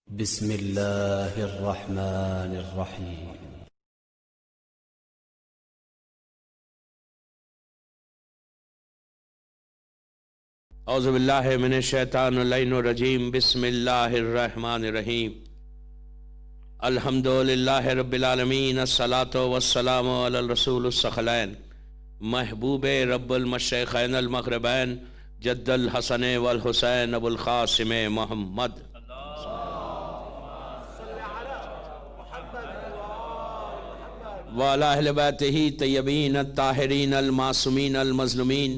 بسم الله الرحمن الرحيم. اعوذ باللہ من الشیطان اللعین الرجیم. بسم اللہ الرحمن الرحیم. الحمدللہ رب العالمین. الصلاة والسلام علی الرسول الثقلین محبوب رب المشرقین المغربین جد الحسن والحسین ابو القاسم محمد. وعلی اہل بیتہ طیبین الطاہرین المعصومین المظلومین.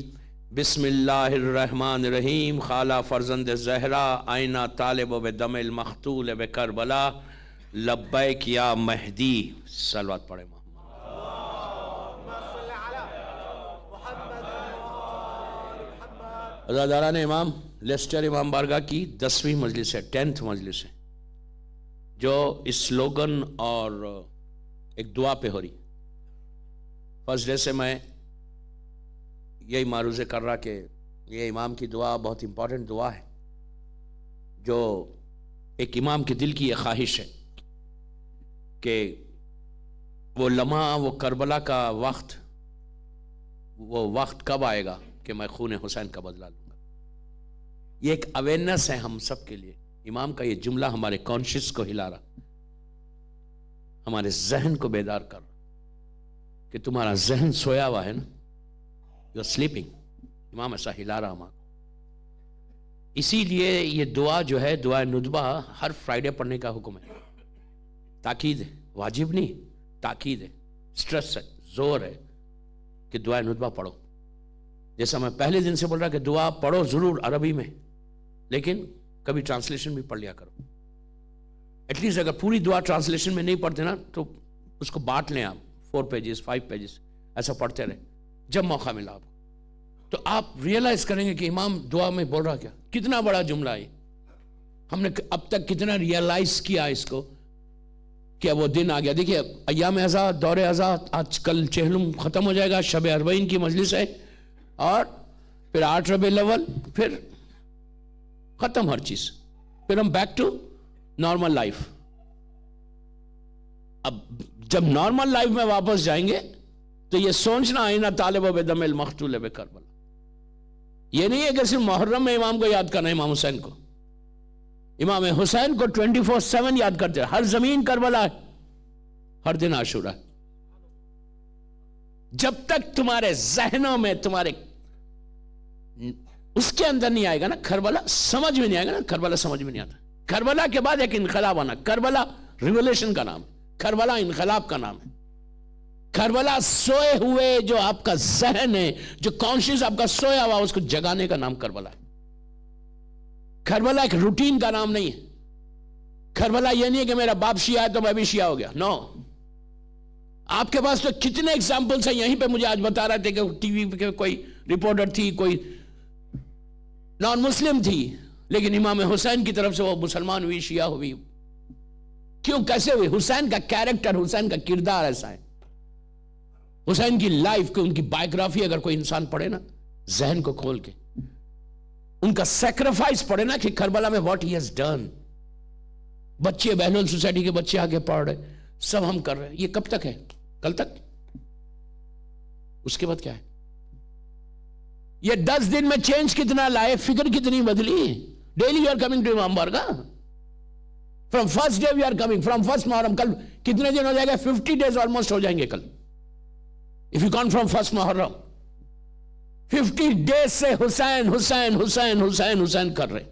بسم اللہ الرحمن الرحیم. خالہ فرزند زہرا آئینہ طالب و بدم المقتول بکربلا لبیک یا مہدی. صلوات پڑھیں محمد. عزاداران امام لیسٹر امام بارگاہ کی 10ویں مجلس ہے، 10th مجلس ہے، جو اس سلوگن اور ایک دعا پہ ہو رہی. فرسٹ ڈے سے میں یہی معروضے کر رہا کہ یہ امام کی دعا بہت امپورٹنٹ دعا ہے، جو ایک امام کے دل کی یہ خواہش ہے کہ وہ لمحہ، وہ کربلا کا وقت، وہ وقت کب آئے گا کہ میں خون حسین کا بدلہ لوں گا. یہ ایک اویئرنیس ہے ہم سب کے لیے. امام کا یہ جملہ ہمارے کانشیس کو ہلا رہا، ہمارے ذہن کو بیدار کر رہا کہ تمہارا ذہن سویا ہوا ہے نا، یو آر سلیپنگ. امام ایسا ہلا رہا ہمارا. اسی لیے یہ دعا جو ہے، دعا ندبہ، ہر فرائیڈے پڑھنے کا حکم ہے. تاکید ہے، واجب نہیں، تاکید ہے، سٹریس ہے، زور ہے کہ دعا ندبہ پڑھو. جیسا میں پہلے دن سے بول رہا کہ دعا پڑھو ضرور عربی میں، لیکن کبھی ٹرانسلیشن بھی پڑھ لیا کرو. ایٹ لیسٹ اگر پوری دعا ٹرانسلیشن میں نہیں پڑھتے نا تو اس کو بانٹ لیں آپ، 4 پیجز 5 پیجز ایسا پڑھتے رہے جب موقع ملا آپ کو. تو آپ ریئلائز کریں گے کہ امام دعا میں بول رہا کیا. کتنا بڑا جملہ ہے. ہم نے اب تک کتنا ریئلائز کیا اس کو کہ اب وہ دن آ گیا. دیکھیے ایام ازاد، دور ازاد، آج کل چہلم ختم ہو جائے گا، شب اربعین کی مجلس ہے، اور پھر 8 ربیع الاول، پھر ختم ہر چیز، پھر ہم بیک ٹو نارمل لائف. اب جب نارمل لائف میں واپس جائیں گے تو یہ سوچنا آئینہ طالب و بدم المقتول بکربلا. یہ نہیں ہے کہ صرف محرم میں امام کو یاد کرنا ہے، امام حسین کو، امام حسین کو 24/7 یاد کرتے ہیں. ہر زمین کربلا ہے، ہر دن عاشورہ ہے. جب تک تمہارے ذہنوں میں، تمہارے اس کے اندر نہیں آئے گا نا کربلا، سمجھ میں نہیں آئے گا نا کربلا، سمجھ میں نہیں آتا. کربلا کے بعد ایک انقلاب آنا. کربلا ریولیوشن کا نام ہے، کربلا انقلاب کا نام ہے. کربلا سوئے ہوئے جو آپ کا ذہن ہے، جو کانشیس آپ کا سویا ہوا، اس کو جگانے کا نام کربلا ہے. کربلا ایک روٹین کا نام نہیں ہے. کربلا یہ نہیں ہے کہ میرا باپ شیعہ ہے تو میں بھی شیعہ ہو گیا. نو. آپ کے پاس تو کتنے ایگزامپلس ہیں. یہیں پہ مجھے آج بتا رہے تھے کہ ٹی وی پہ کوئی رپورٹر تھی، کوئی نان مسلم تھی، لیکن امام حسین کی طرف سے وہ مسلمان ہوئی، شیعہ ہوئی. کیوں، کیسے ہوئی؟ حسین کا کیریکٹر، حسین کا کردار ایسا ہے. حسین کی لائف کو، ان کی بائیوگرافی اگر کوئی انسان پڑھے نا ذہن کو کھول کے، ان کا سیکریفائس پڑھے نا کہ کربلا میں واٹ ہی ہیز ڈن. بچے بہلول سوسائٹی کے بچے آگے پڑھ رہے، سب ہم کر رہے ہیں. یہ کب تک ہے؟ کل تک. اس کے بعد کیا ہے؟ یہ 10 دن میں چینج کتنا لائے، فکر کتنی بدلی. Daily you are coming to امام بارگاہ. From first day we are coming, from first محرم. کل کتنے دن ہو جائے گا؟ 50 days آلموسٹ ہو جائیں گے کل. If you count from first Muharram, 50 days سے حسین حسین حسین حسین حسین کر رہے.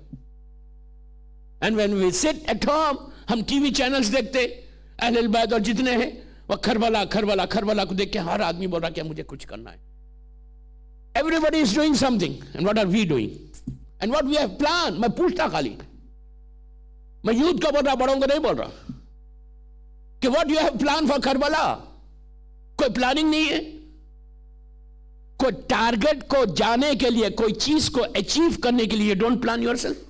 And when we sit at home, ہم ٹی وی چینلز دیکھتے، اہل البیت اور جتنے ہیں، وہ کربلا کربلا کربلا کو دیکھ کے ہر آدمی بول رہا کہ مجھے کچھ کرنا ہے. Everybody is doing something. And what are we doing? And what we have planned. میں پوچھتا خالی، میں یوتھ کا بول رہا، بڑوں کو نہیں بول رہا، کہ what you have planned for Karbala. کوئی پلاننگ نہیں ہے. کوئی ٹارگٹ کو جانے کے لیے، کوئی چیز کو اچیو کرنے کے لیے don't plan yourself.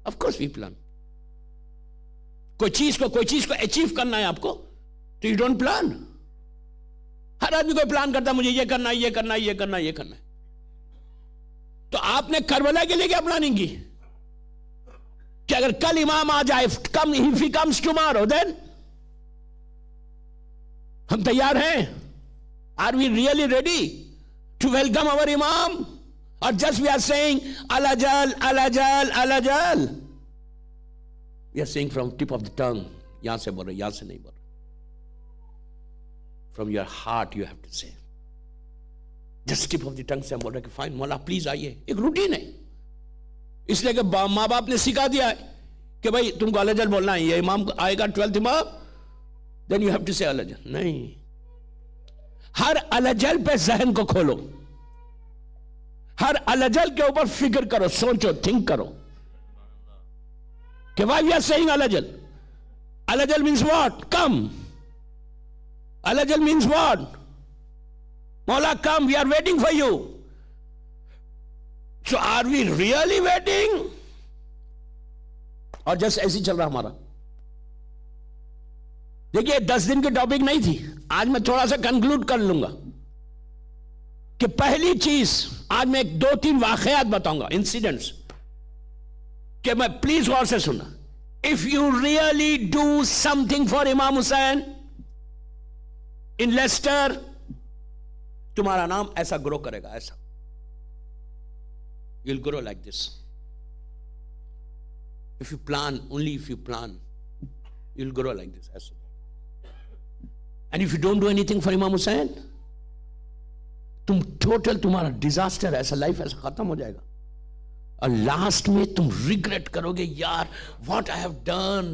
Of course we plan. کوئی چیز کو اچیو کرنا ہے آپ کو تو یو ڈونٹ پلان. ہر آدمی کوئی پلان کرتا ہے، مجھے یہ کرنا ہے، یہ کرنا ہے، یہ کرنا ہے، یہ کرنا ہے. تو آپ نے کربلا کے لیے کیا پلاننگ کی کہ اگر کل امام آ جائے, if he comes tomorrow, then ہم تیار ہیں. Are we really ready to welcome our imam, or just we are saying Al-Ajal, Al-Ajal, Al-Ajal? We are saying from tip of the tongue, یہاں سے بول رہے, یہاں سے نہیں بول رہے. From your heart you have to say. Just tip of the tongue سے ہم بول رہے کہ fine مولا پلیز آئیے. ایک روٹین ہے, اس لیے کہ ماں باپ نے سکھا دیا ہے کہ بھائی تم کو الجل بولنا ہے. یہ امام آئے گا 12th امام, then you have to say الجل. نہیں, ہر الجل پہ ذہن کو کھولو, ہر الجل کے اوپر فکر کرو, سوچو, تھنک کرو کہ why we are saying الجل. الجل means what? Come. الجل means what? مولا come, we are waiting for you. So are we really waiting? اور جس ایسی چل رہا ہمارا. دیکھیے 10 دن کی ٹاپک نہیں تھی, آج میں تھوڑا سا کنکلوڈ کر لوں گا کہ پہلی چیز آج میں 2-3 واقعات بتاؤں گا, انسیڈنٹس, کہ میں پلیز غور سے سننا. If you really do something for Imam Hussain in Leicester, تمہارا نام ایسا گرو کرے گا, ایسا. You'll grow like this. If you plan, only if you plan, you'll grow like this. ایسا. And if you don't do anything for Imam Hussain, تم total تمہارا disaster, ایسا life ایسا ختم ہو جائے گا, اور لاسٹ میں تم ریگریٹ کرو گے, یار واٹ آئی ہیو ڈن,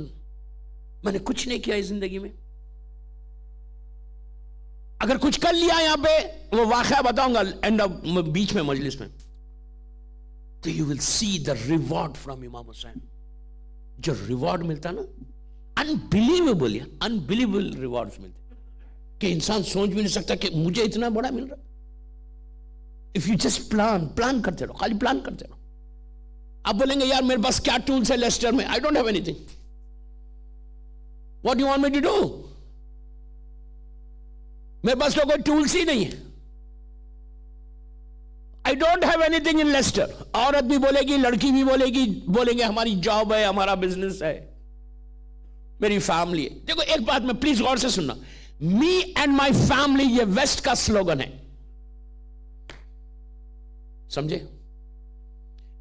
میں نے کچھ نہیں کیا اس زندگی میں. اگر کچھ کر لیا یہاں پہ, وہ واقعہ بتاؤں گا اینڈ بیچ میں مجلس میں, تو you will see the reward from امام حسین. جو ریوارڈ ملتا نا, انبلیویبل, انبلیویبل ریوارڈز ملتے کہ انسان سوچ بھی نہیں سکتا کہ مجھے اتنا بڑا مل رہا. اف یو جسٹ پلان کرتے رہو, خالی پلان کرتے رہو. آپ بولیں گے یار میرے پاس کیا ٹولز ہے لیسٹر میں, I don't have anything. What you want me to do? میرے پاس تو کوئی ٹولز ہی نہیں ہے. I don't have anything in Leicester. عورت بھی بولے گی, لڑکی بھی بولے گی, بولیں گے ہماری جاب ہے, ہمارا بزنس ہے, میری فیملی ہے. دیکھو ایک بات میں پلیز غور سے سننا, می اینڈ مائی فیملی یہ ویسٹ کا سلوگن ہے, سمجھے؟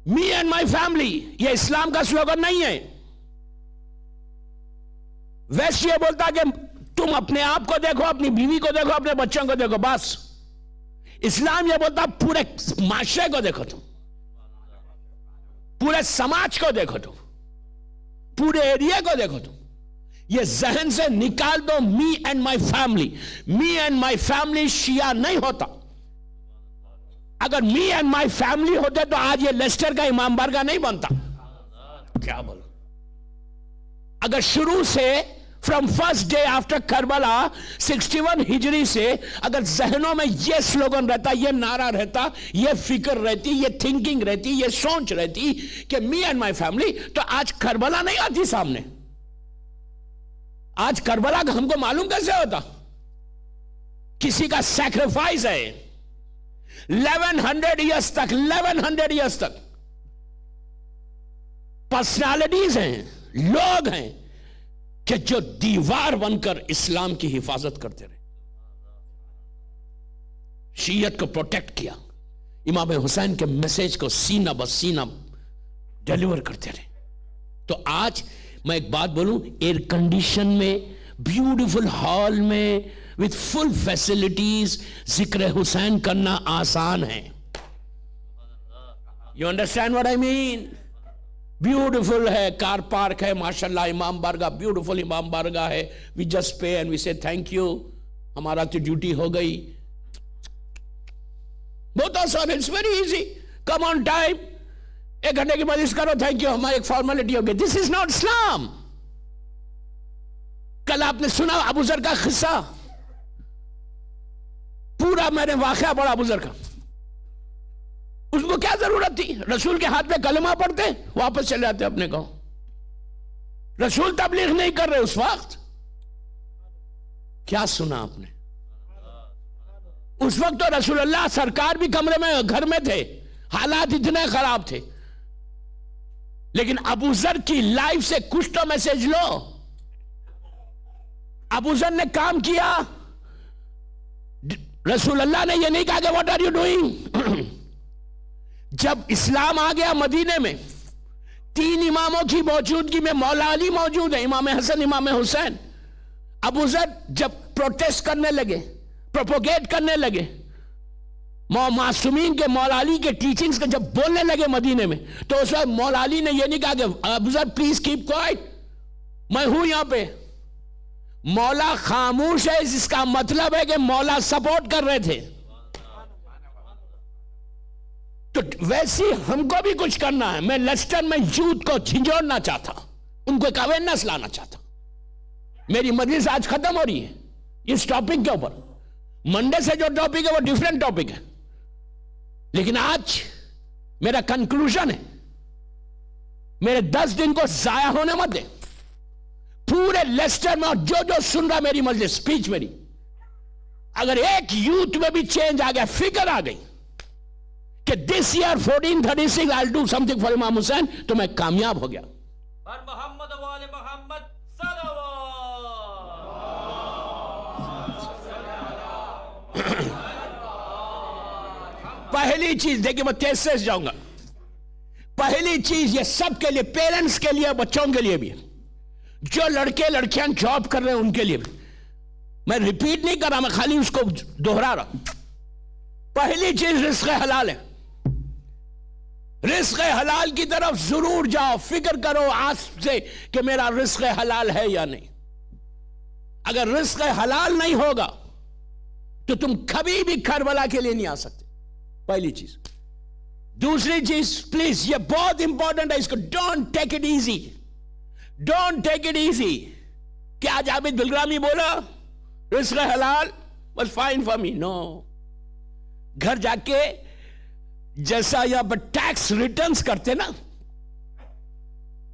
می اینڈ مائی فیملی یہ اسلام کا سلوگن نہیں ہے. ویسٹ یہ بولتا کہ تم اپنے آپ کو دیکھو, اپنی بیوی کو دیکھو, اپنے بچوں کو دیکھو, بس. اسلام یہ بولتا پورے معاشرے کو دیکھو, تم پورے سماج کو دیکھو, تم پورے ایریا کو دیکھو. تم یہ ذہن سے نکال دو me and my family. Me and my family شیعہ نہیں ہوتا. اگر می اینڈ مائی فیملی ہوتے تو آج یہ لیسٹر کا امام بارگاہ نہیں بنتا. کیا بولو؟ اگر شروع سے from first day after Karbala 61 ہجری سے اگر ذہنوں میں یہ سلوگن رہتا, یہ نعرہ رہتا, یہ فکر رہتی, یہ تھنکنگ رہتی, یہ سوچ رہتی کہ می اینڈ مائی فیملی, تو آج کربلا نہیں آتی سامنے. آج کربلا کا ہم کو معلوم کیسے ہوتا؟ کسی کا سیکریفائس ہے 1100 ایئرس تک, 1100 ایئرس تک. پرسنالٹیز ہیں, لوگ ہیں کہ جو دیوار بن کر اسلام کی حفاظت کرتے رہے, شیعت کو پروٹیکٹ کیا, امام حسین کے میسج کو سینہ بہ سینہ ڈیلیور کرتے رہے. تو آج میں ایک بات بولوں, ایئر کنڈیشن میں, بیوٹیفل ہال میں, with full facilities, ذکر حسین کرنا آسان ہے. You understand what I mean? Beautiful ہے, کار پارک ہے, ماشاءاللہ امام بارگاہ, بیوٹیفل امام بارگاہ ہے. We just pay and we سے تھینک یو, ہمارا تو ڈیوٹی ہو گئی. بہت آسان ہے, it's very easy. Come on time, 1 گھنٹے کی مجلس کرو, تھینک یو, ہماری ایک فارمیلٹی ہو گئی. دس از ناٹ اسلام. کل آپ نے سنا ابو ذر کا قصہ, پورا میں نے واقعہ پڑھا ابو ذر کا. اس کو کیا ضرورت تھی؟ رسول کے ہاتھ پہ کلمہ پڑھتے, واپس چلے جاتے اپنے گاؤں. رسول تبلیغ نہیں کر رہے اس وقت. کیا سنا آپ نے؟ اس وقت تو رسول اللہ سرکار بھی کمرے میں, گھر میں تھے, حالات اتنے خراب تھے. لیکن ابو ذر کی لائف سے کچھ تو میسج لو. ابو ذر نے کام کیا, رسول اللہ نے یہ نہیں کہا کہ واٹ آر یو ڈوئنگ. جب اسلام آ گیا مدینے میں, 3 اماموں کی موجودگی میں, مولا علی موجود ہے, امام حسن, امام حسین. ابو ذر جب پروٹیسٹ کرنے لگے, پروپوگیٹ کرنے لگے, معصومین کے, مولا علی کے ٹیچنگز کے جب بولنے لگے مدینے میں, تو اس وقت مولا علی نے یہ نہیں کہا کہ ابو ذر پلیز کیپ کوائٹ, میں ہوں یہاں پہ. مولا خاموش ہے, اس کا مطلب ہے کہ مولا سپورٹ کر رہے تھے. تو ویسی ہم کو بھی کچھ کرنا ہے. میں لیسٹر میں یوتھ کو جھنجھوڑنا چاہتا, ان کو ایک اویئرنس لانا چاہتا. میری مجلس آج ختم ہو رہی ہے اس ٹاپک کے اوپر. منڈے سے جو ٹاپک ہے وہ ڈیفرنٹ ٹاپک ہے, لیکن آج میرا کنکلوژن ہے, میرے 10 دن کو ضائع ہونے مت دیں. پورے لیسٹر میں اور جو جو سن رہا میری مجلس, سپیچ میری, اگر ایک یوتھ میں بھی چینج آ گیا, فکر آ گئی کہ this year 1436 I'll do something for امام حسین, تو میں کامیاب ہو گیا. پر محمد و آل محمد صلوات. پہلی چیز دیکھیں, میں تیز سے جاؤں گا. پہلی چیز یہ سب کے لیے, پیرنٹس کے لیے, بچوں کے لیے بھی, جو لڑکے لڑکیاں جاب کر رہے ہیں ان کے لیے بھی. میں ریپیٹ نہیں کر رہا, میں خالی اس کو دوہرا رہا. پہلی چیز رزق حلال ہے. رزق حلال کی طرف ضرور جاؤ, فکر کرو آج سے کہ میرا رزق حلال ہے یا نہیں. اگر رزق حلال نہیں ہوگا تو تم کبھی بھی کربلا کے لیے نہیں آ سکتے. پہلی چیز. دوسری چیز, پلیز یہ بہت امپورٹنٹ ہے, اس کو don't take it easy, don't take it easy. کیا آج عابد بلگرامی بولا رزق حلال was fine for me? No. گھر جا کے جیسا یہاں پر ٹیکس ریٹرنز کرتے نا,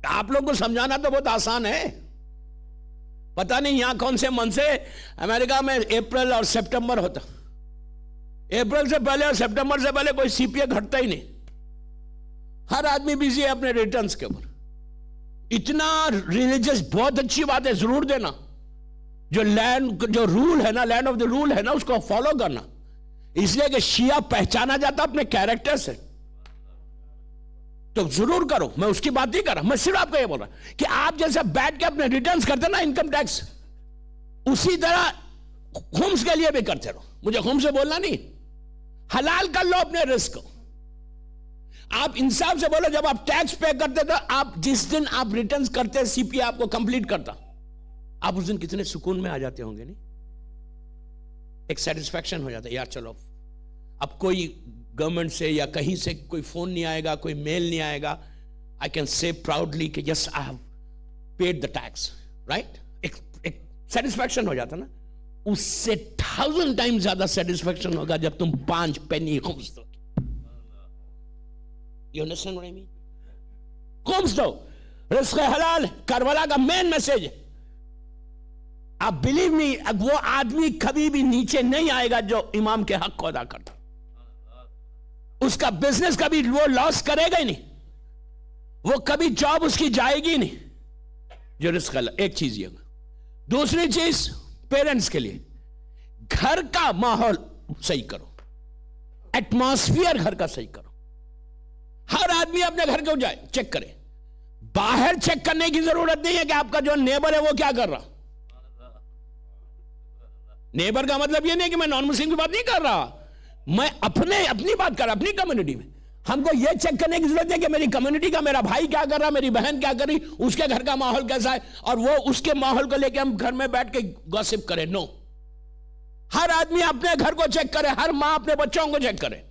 آپ لوگوں کو سمجھانا تو بہت آسان ہے. پتہ نہیں یہاں کون سے من سے, امریکہ میں اپریل اور سپٹمبر ہوتا, اپریل سے پہلے اور سپٹمبر سے پہلے کوئی سی پی اے گھٹتا ہی نہیں. ہر آدمی بزی ہے اپنے ریٹرنز کے اوپر. اتنا ریلیجس, بہت اچھی بات ہے, ضرور دینا. جو لینڈ, جو رول ہے نا, لینڈ آف دا رول ہے نا, اس کو فالو کرنا. اس لیے کہ شیعہ پہچانا جاتا اپنے کیریکٹر سے, تو ضرور کرو. میں اس کی بات نہیں کر رہا, میں صرف آپ کو یہ بول رہا کہ آپ جیسے بیٹھ کے اپنے ریٹرنز کرتے نا انکم ٹیکس, اسی طرح خمس کے لیے بھی کرتے رہو. مجھے خمس سے بولنا نہیں, حلال کر لو اپنے رزق کو. آپ انصاف سے بولو, جب آپ ٹیکس پے کرتے تو آپ جس دن آپ ریٹرنز کرتے, سی پی آپ کو کمپلیٹ کرتا, آپ اس دن کتنے سکون میں آ جاتے ہوں گے. نہیں, ایک سیٹسفیکشن ہو جاتا ہے, یار چلو اب کوئی گورنمنٹ سے یا کہیں سے کوئی فون نہیں آئے گا, کوئی میل نہیں آئے گا. آئی کین سے پراؤڈلی کہ yes I have paid the tax, right. ایک سیٹسفیکشن ہو جاتا نا. اس سے 1000 ٹائم زیادہ سیٹسفیکشن ہوگا جب تم 5 پینی خمس دو. You understand what I mean? خمس دو. رزق حلال کربلا کا مین میسج ہے. آپ بلیو می, وہ آدمی کبھی بھی نیچے نہیں آئے گا جو امام کے حق کو ادا کرتا. اس کا بزنس کبھی وہ لاس کرے گا ہی نہیں, وہ کبھی جاب اس کی جائے گی نہیں. جو رزق حلال, ایک چیز یہ. دوسری چیز, پیرنٹس کے لیے گھر کا ماحول صحیح کرو, ایٹماسفیئر گھر کا صحیح کرو. ہر آدمی اپنے گھر کو جائے, چیک کرے. باہر چیک کرنے کی ضرورت نہیں ہے کہ آپ کا جو نیبر ہے وہ کیا کر رہا. نیبر کا مطلب یہ نہیں کہ میں نان مسلم کی بات نہیں کر رہا, میں اپنی بات کر رہا, اپنی کمیونٹی میں. ہم کو یہ چیک کرنے کی ضرورت ہے کہ میری کمیونٹی کا میرا بھائی کیا کر رہا, میری بہن کیا کر رہی, اس کے گھر کا ماحول کیسا ہے, اور وہ اس کے ماحول کو لے کے ہم گھر میں بیٹھ کے گوسپ کریں. نو, ہر آدمی اپنے گھر کو چیک کرے, ہر ماں اپنے بچوں کو چیک کرے.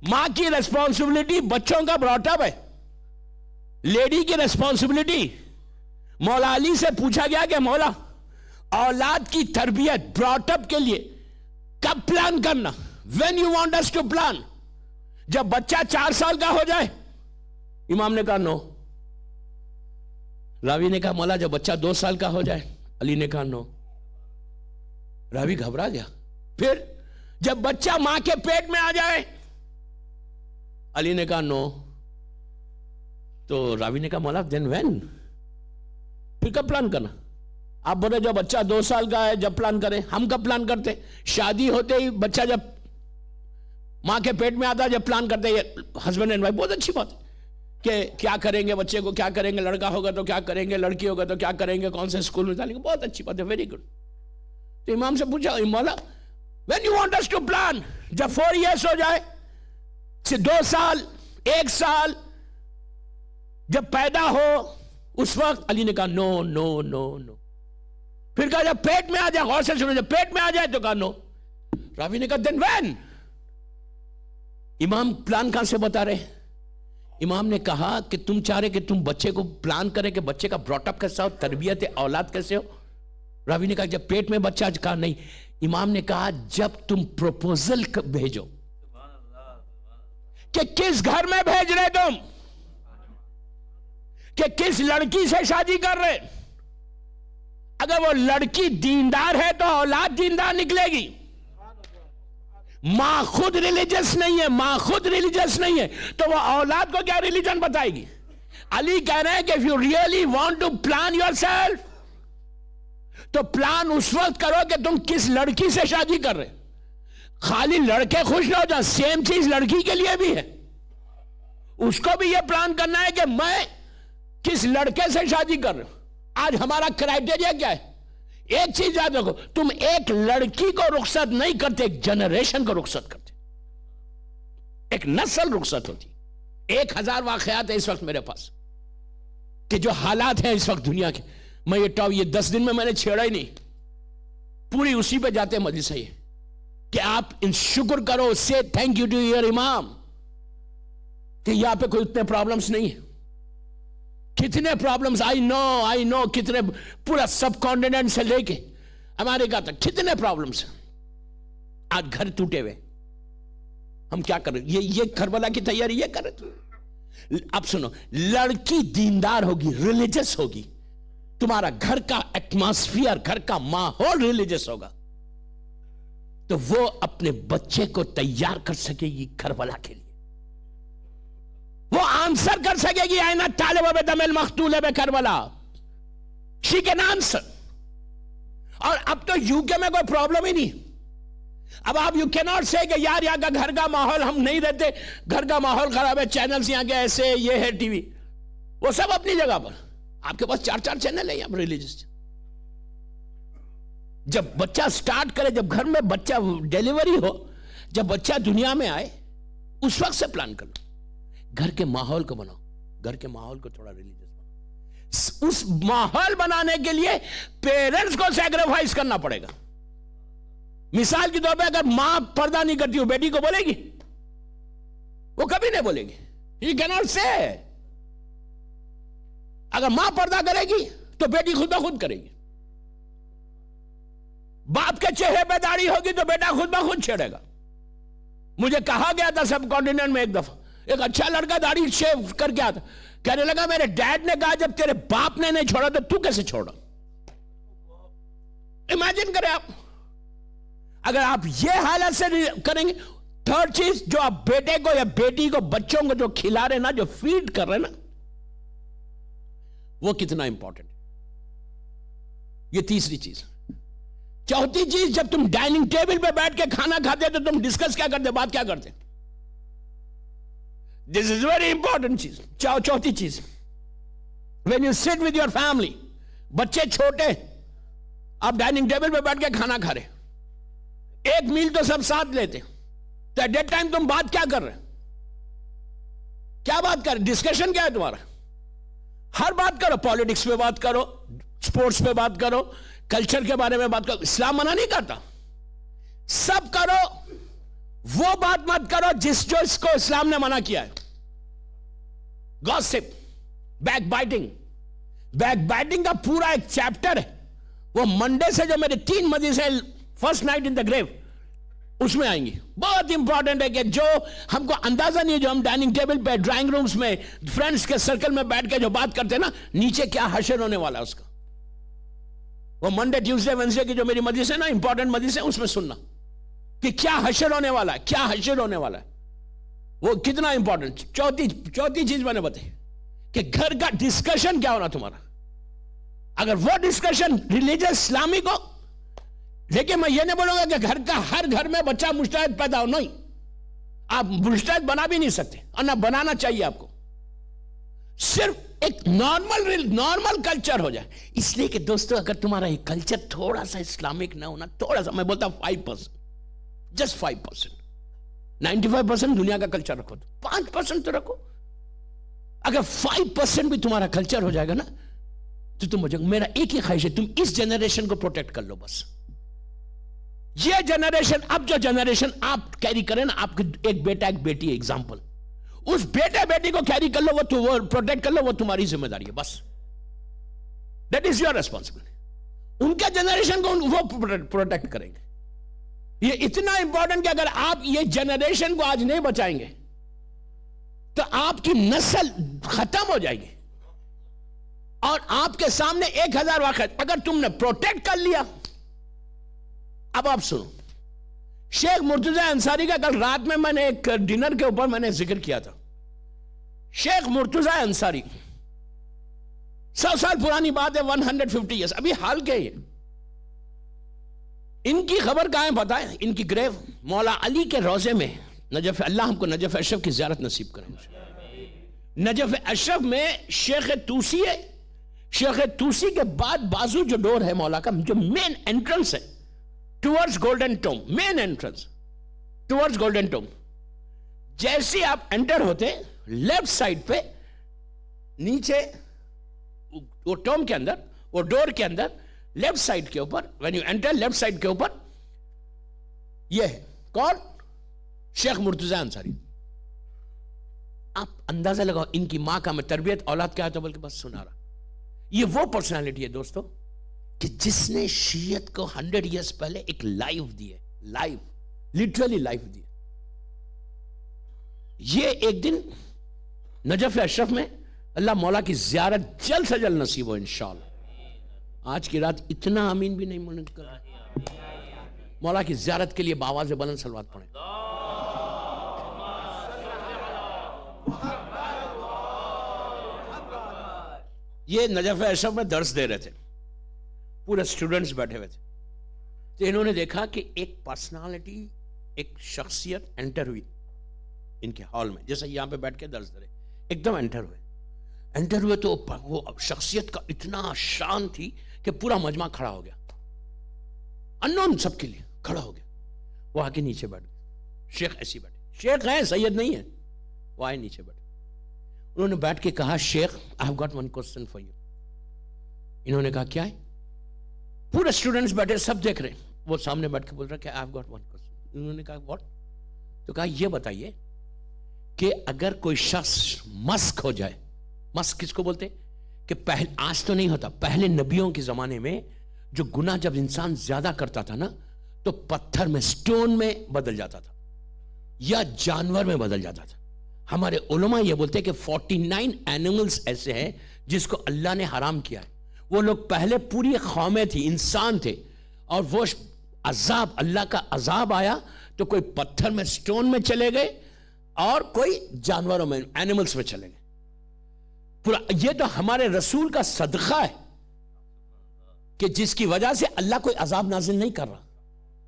ماں کی ریسپانسبلٹی بچوں کا براٹ اپ ہے, لیڈی کی ریسپانسبلٹی. مولا علی سے پوچھا گیا کہ مولا اولاد کی تربیت براٹ اپ کے لیے کب پلان کرنا, when you want us to plan, جب بچہ 4 سال کا ہو جائے. امام نے کہا نو. راوی نے کہا مولا جب بچہ 2 سال کا ہو جائے. علی نے کہا نو. راوی گھبرا گیا. پھر جب بچہ ماں کے پیٹ میں آ جائے. علی نے کہا نو. تو راوی نے کہا مولا دین وین, پھر کب پلان کرنا؟ آپ بولے جب بچہ 2 سال کا ہے جب پلان کریں. ہم کب پلان کرتے؟ شادی ہوتے ہی بچہ جب ماں کے پیٹ میں آتا جب پلان کرتے. ہسبینڈ اینڈ وائف بہت اچھی بات ہے کہ کیا کریں گے بچے کو, کیا کریں گے, لڑکا ہوگا تو کیا کریں گے, لڑکی ہوگا تو کیا کریں گے, کون سے اسکول میں ڈالیں گے. بہت اچھی بات ہے, ویری گڈ. تو امام سے پوچھا مولا when you want us to plan, جب 4 years ہو جائے, 2 سال, 1 سال جب پیدا ہو اس وقت. علی نے کہا نو نو نو نو. پھر کہا جب پیٹ میں آ جائے, غور سے سنو, جب پیٹ میں آ جائے تو کہا نو. راوی نے کہا دین وین. امام پلان کہاں سے بتا رہے؟ امام نے کہا کہ تم چاہ رہے کہ تم بچے کو پلان کرے کہ بچے کا براٹ اپ کیسا ہو, تربیت اولاد کیسے ہو. راوی نے کہا جب پیٹ میں بچہ, کہا نہیں. امام نے کہا جب تم پروپوزل بھیجو کہ کس گھر میں بھیج رہے تم, کہ کس لڑکی سے شادی کر رہے, اگر وہ لڑکی دیندار ہے تو اولاد دیندار نکلے گی. ماں خود ریلیجس نہیں ہے, ماں خود ریلیجس نہیں ہے تو وہ اولاد کو کیا ریلیجن بتائے گی. علی کہہ رہے ہیں کہ if you really want to plan yourself تو پلان اس وقت کرو کہ تم کس لڑکی سے شادی کر رہے. خالی لڑکے خوش نہ ہو جائیں, سیم چیز لڑکی کے لیے بھی ہے. اس کو بھی یہ پلان کرنا ہے کہ میں کس لڑکے سے شادی کر رہا ہوں. آج ہمارا کرائٹیریا کیا ہے؟ ایک چیز یاد رکھو, تم ایک لڑکی کو رخصت نہیں کرتے, ایک جنریشن کو رخصت کرتے, ایک نسل رخصت ہوتی. 1000 واقعات ہیں اس وقت میرے پاس کہ جو حالات ہیں اس وقت دنیا کے, میں یہ 10 دن میں نے چھیڑا ہی نہیں, پوری اسی پہ جاتے ہیں مجلس ہے کہ آپ ان شکر کرو, سے تھینک یو ٹو یور امام کہ یہاں پہ کوئی اتنے پرابلمز نہیں ہیں. کتنے پرابلمز, آئی نو کتنے, پورا سب کانٹیننٹ سے لے کے امریکہ تک کتنے پرابلمز. آج گھر ٹوٹے ہوئے, ہم کیا کر رہے؟ یہ کربلا کی تیاری یہ کر رہے. اب سنو, لڑکی دیندار ہوگی, ریلیجس ہوگی, تمہارا گھر کا ایٹماسفیئر, گھر کا ماحول ریلیجس ہوگا تو وہ اپنے بچے کو تیار کر سکے گی کربلا کے لیے. وہ آنسر کر سکے گی آئینہ طالب بدم المقتول بے کربلا. She can answer. اور اب تو یو کے میں کوئی پرابلم ہی نہیں. اب آپ یو کی ناٹ سے کہ یار یہاں کا گھر کا ماحول ہم نہیں رہتے, گھر کا ماحول خراب ہے, چینلز یہاں کے ایسے, یہ ہے ٹی وی, وہ سب اپنی جگہ پر. آپ کے پاس 4 چینل ہیں یہاں ریلیجس. جب بچہ سٹارٹ کرے, جب گھر میں بچہ ڈیلیوری ہو, جب بچہ دنیا میں آئے, اس وقت سے پلان کرنا. گھر کے ماحول کو بناؤ, گھر کے ماحول کو تھوڑا ریلیجس بناؤ. اس ماحول بنانے کے لیے پیرنٹس کو سیکریفائس کرنا پڑے گا. مثال کے طور پہ اگر ماں پردہ نہیں کرتی ہو, بیٹی کو بولے گی؟ وہ کبھی نہیں بولے گی. You cannot say. اگر ماں پردہ کرے گی تو بیٹی خود بخود کرے گی. باپ کے چہرے پہ داڑھی ہوگی تو بیٹا خود بخود چھیڑے گا. مجھے کہا گیا تھا سب کانٹیننٹ میں ایک دفعہ, ایک اچھا لڑکا داڑھی شیو کر کے آتا, کہنے لگا میرے ڈیڈ نے کہا جب تیرے باپ نے نہیں چھوڑا تو کیسے چھوڑا. امیجن کریں آپ, اگر آپ یہ حالت سے کریں گے. تھرڈ چیز, جو آپ بیٹے کو یا بیٹی کو, بچوں کو جو کھلا رہے نا, جو فیڈ کر رہے نا, وہ کتنا امپورٹنٹ ہے. یہ تیسری چیز. چوتھی چیز, جب تم ڈائننگ ٹیبل پہ بیٹھ کے کھانا کھاتے تو تم ڈسکس کیا کرتے, بات کیا کرتے؟ دس از ویری امپورٹنٹ چیز. چوتھی چیز, when you sit with your family, بچے چھوٹے, آپ ڈائننگ ٹیبل پہ بیٹھ کے کھانا کھا رہے, ایک میل تو سب ساتھ لیتے, تو ایٹ دیٹ ٹائم تم بات کیا کر رہے, کیا بات کر رہے, ڈسکشن کیا ہے تمہارا؟ ہر بات کرو, پالیٹکس پہ بات کرو, سپورٹس پہ بات کرو, کلچر کے بارے میں بات کرو. اسلام منع نہیں کرتا, سب کرو, وہ بات مت کرو جس جو اس کو اسلام نے منع کیا ہے. گاسپ, بیک بائٹنگ. بیک بائٹنگ کا پورا ایک چیپٹر ہے, وہ منڈے سے جو میرے 3 مجلسیں فرسٹ نائٹ ان دا گریو اس میں آئیں گی. بہت امپورٹنٹ ہے کہ جو ہم کو اندازہ نہیں ہے, جو ہم ڈائننگ ٹیبل پہ, ڈرائنگ رومز میں, فرینڈز کے سرکل میں بیٹھ کے جو بات کرتے ہیں نا, نیچے کیا حشر ہونے والا ہے اس کا. وہ منڈے, ٹیوزڈے, وینسڈے کی جو میری مجلس ہے نا, امپورٹنٹ مجلس ہے, اس میں سننا کہ کیا حشر ہونے والا ہے, کیا حشر ہونے والا ہے, وہ کتنا امپورٹنٹ. چوتھی چیز میں نے بتائی کہ گھر کا ڈسکشن کیا ہونا تمہارا. اگر وہ ڈسکشن ریلیجس اسلامک ہو، لیکن میں یہ نہیں بولوں گا کہ گھر کا ہر گھر میں بچہ مجتہد پیدا ہو، نہیں، آپ مجتہد بنا بھی نہیں سکتے اور نہ بنانا چاہیے آپ کو. صرف ایک نارمل کلچر ہو جائے. اس لیے کہ دوستو اگر تمہارا یہ کلچر تھوڑا سا اسلامک نہ ہونا، تھوڑا سا، میں بولتا ہوں 5%، جسٹ 5%، 95% دنیا کا کلچر رکھو، تو 5% تو رکھو. اگر 5% بھی تمہارا کلچر ہو جائے گا نا تو تم ہو جائے گا. میرا ایک ہی خواہش ہے، تم اس جنریشن کو پروٹیکٹ کر لو بس. یہ جنریشن، اب جو جنریشن آپ کیری کریں نا، آپ کے ایک بیٹا ایک بیٹی ہے ایگزامپل، اس بیٹے بیٹی کو کیری کر لو، وہ پروٹیکٹ کر لو، وہ تمہاری ذمہ داری ہے بس. That is your responsibility. ان کے جنریشن کو وہ پروٹیکٹ کریں گے. یہ اتنا امپورٹنٹ کہ اگر آپ یہ جنریشن کو آج نہیں بچائیں گے تو آپ کی نسل ختم ہو جائے گی. اور آپ کے سامنے 1000 واقعہ اگر تم نے پروٹیکٹ کر لیا. اب آپ سنو، شیخ مرتضی انصاری کا کل رات میں نے ایک ڈنر کے اوپر میں نے ذکر کیا تھا. شیخ مرتضی انصاری 100 سال پرانی بات ہے، 150 ایئرس، ابھی حال کے یہ. ان کی خبر کہاں ہے پتہ ہے؟ ان کی گریو مولا علی کے روضے میں نجف. اللہ ہم کو نجف اشرف کی زیارت نصیب کریں. نجف اشرف میں شیخ توسی ہے. شیخ توسی کے بعد بازو جو ڈور ہے مولا کا، جو مین انٹرنس ہے ٹورڈز گولڈن ٹوم، مین انٹرنس ٹورڈز گولڈن ٹوم، جیسے آپ انٹر ہوتے لیفٹ سائڈ پہ نیچے وہ ٹوم کے اندر، وہ ڈور کے اندر لیفٹ سائڈ کے اوپر، when you enter left side کے اوپر یہ ہے کون؟ شیخ مرتضی انصاری. آپ اندازہ لگاؤ ان کی ماں کا میں تربیت اولاد کیا ہے تو بلکہ بس سنا رہا. یہ وہ پرسنالٹی ہے دوستو کہ جس نے شیعت کو 100 ایئرس پہلے ایک لائف دی ہے، لائف، لٹرلی لائف دی ہے. یہ ایک دن نجف اشرف میں اللہ مولا کی زیارت جلد سے جلد نصیب ہو انشاءاللہ. آج کی رات اتنا آمین بھی نہیں مانند کر رہا. مولا کی زیارت کے لیے بآواز بلند صلوات پڑھیں. یہ نجف اشرف میں درس دے رہے تھے، پورے اسٹوڈنٹس بیٹھے ہوئے تھے. تو انہوں نے دیکھا کہ ایک پرسنالٹی، ایک شخصیت انٹر ہوئی ان کے ہال میں، جیسے یہاں پہ بیٹھ کے درس دے رہے، ایک دم انٹر ہوئے تو وہ شخصیت کا اتنا شان تھی کہ پورا مجمع کھڑا ہو گیا، انون سب کے لیے کھڑا ہو گیا. وہ آ کے نیچے بیٹھ گئے. شیخ ایسی بیٹھے، شیخ ہیں سید نہیں ہے، وہ آئے نیچے بیٹھے. انہوں نے بیٹھ کے کہا شیخ I have got one question for you. انہوں نے کہا کیا ہے؟ پورے اسٹوڈنٹس بیٹھے سب دیکھ رہے ہیں. وہ سامنے بیٹھ کے بول رہا کہ I have got one question. انہوں نے کہا what؟ تو کہا یہ بتائیے کہ اگر کوئی شخص مسک ہو جائے، مسک کس کو بولتے کہ آج تو نہیں ہوتا، پہلے نبیوں کے زمانے میں جو گناہ جب انسان زیادہ کرتا تھا نا تو پتھر میں، سٹون میں بدل جاتا تھا یا جانور میں بدل جاتا تھا. ہمارے علماء یہ بولتے ہیں کہ 49 اینیملز ایسے ہیں جس کو اللہ نے حرام کیا ہے. وہ لوگ پہلے پوری قومیں تھی، انسان تھے، اور وہ عذاب، اللہ کا عذاب آیا تو کوئی پتھر میں، سٹون میں چلے گئے اور کوئی جانوروں میں، اینیملز میں چلے گئے. پورا یہ تو ہمارے رسول کا صدقہ ہے کہ جس کی وجہ سے اللہ کوئی عذاب نازل نہیں کر رہا.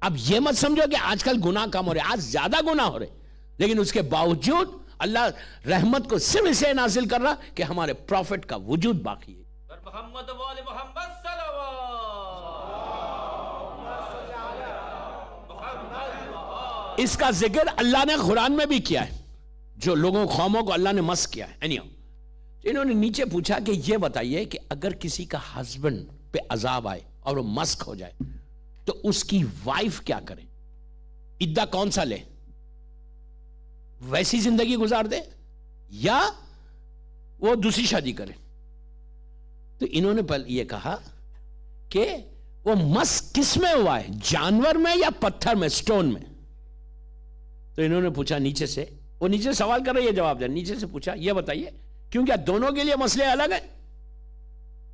اب یہ مت سمجھو کہ آج کل گناہ کم ہو رہے، آج زیادہ گناہ ہو رہے، لیکن اس کے باوجود اللہ رحمت کو صرف اسے نازل کر رہا کہ ہمارے پروفٹ کا وجود باقی ہے. محمد وآل محمد صلوات. اس کا ذکر اللہ نے قرآن میں بھی کیا ہے، جو لوگوں قوموں کو اللہ نے مسک کیا ہے. انہوں نے نیچے پوچھا کہ یہ بتائیے کہ اگر کسی کا ہسبینڈ پہ عذاب آئے اور وہ مسک ہو جائے تو اس کی وائف کیا کرے؟ عدہ کون سا لے؟ ویسی زندگی گزار دے یا وہ دوسری شادی کرے؟ تو انہوں نے پہلے یہ کہا کہ وہ مسک کس میں ہوا ہے، جانور میں یا پتھر میں، سٹون میں؟ تو انہوں نے پوچھا نیچے سے، وہ نیچے سوال کر رہے، یہ جواب دے، نیچے سے پوچھا یہ بتائیے کیونکہ دونوں کے لیے مسئلے الگ ہیں.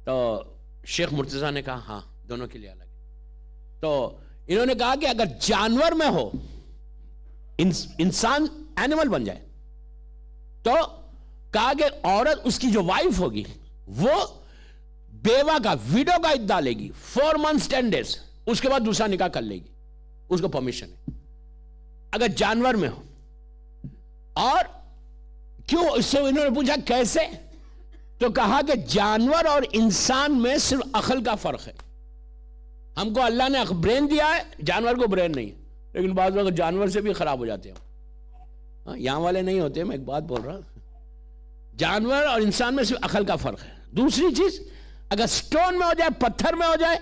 تو شیخ مرتضی نے کہا ہاں دونوں کے لیے الگ ہے. تو انہوں نے کہا کہ اگر جانور میں ہو، انسان اینیمل بن جائے، تو کہا کہ عورت اس کی جو وائف ہوگی وہ بیوہ کا ویڈو کا عدہ لے گی 4 months 10 days، اس کے بعد دوسرا نکاح کر لے گی، اس کو پرمیشن ہے اگر جانور میں ہو. اور کیوں؟ اس سے انہوں نے پوچھا کیسے؟ تو کہا کہ جانور اور انسان میں صرف عقل کا فرق ہے. ہم کو اللہ نے برین دیا ہے، جانور کو برین نہیں ہے، لیکن بعض لوگ جانور سے بھی خراب ہو جاتے ہیں. یہاں والے نہیں ہوتے، میں ایک بات بول رہا ہوں، جانور اور انسان میں صرف عقل کا فرق ہے. دوسری چیز، اگر سٹون میں ہو جائے، پتھر میں ہو جائے،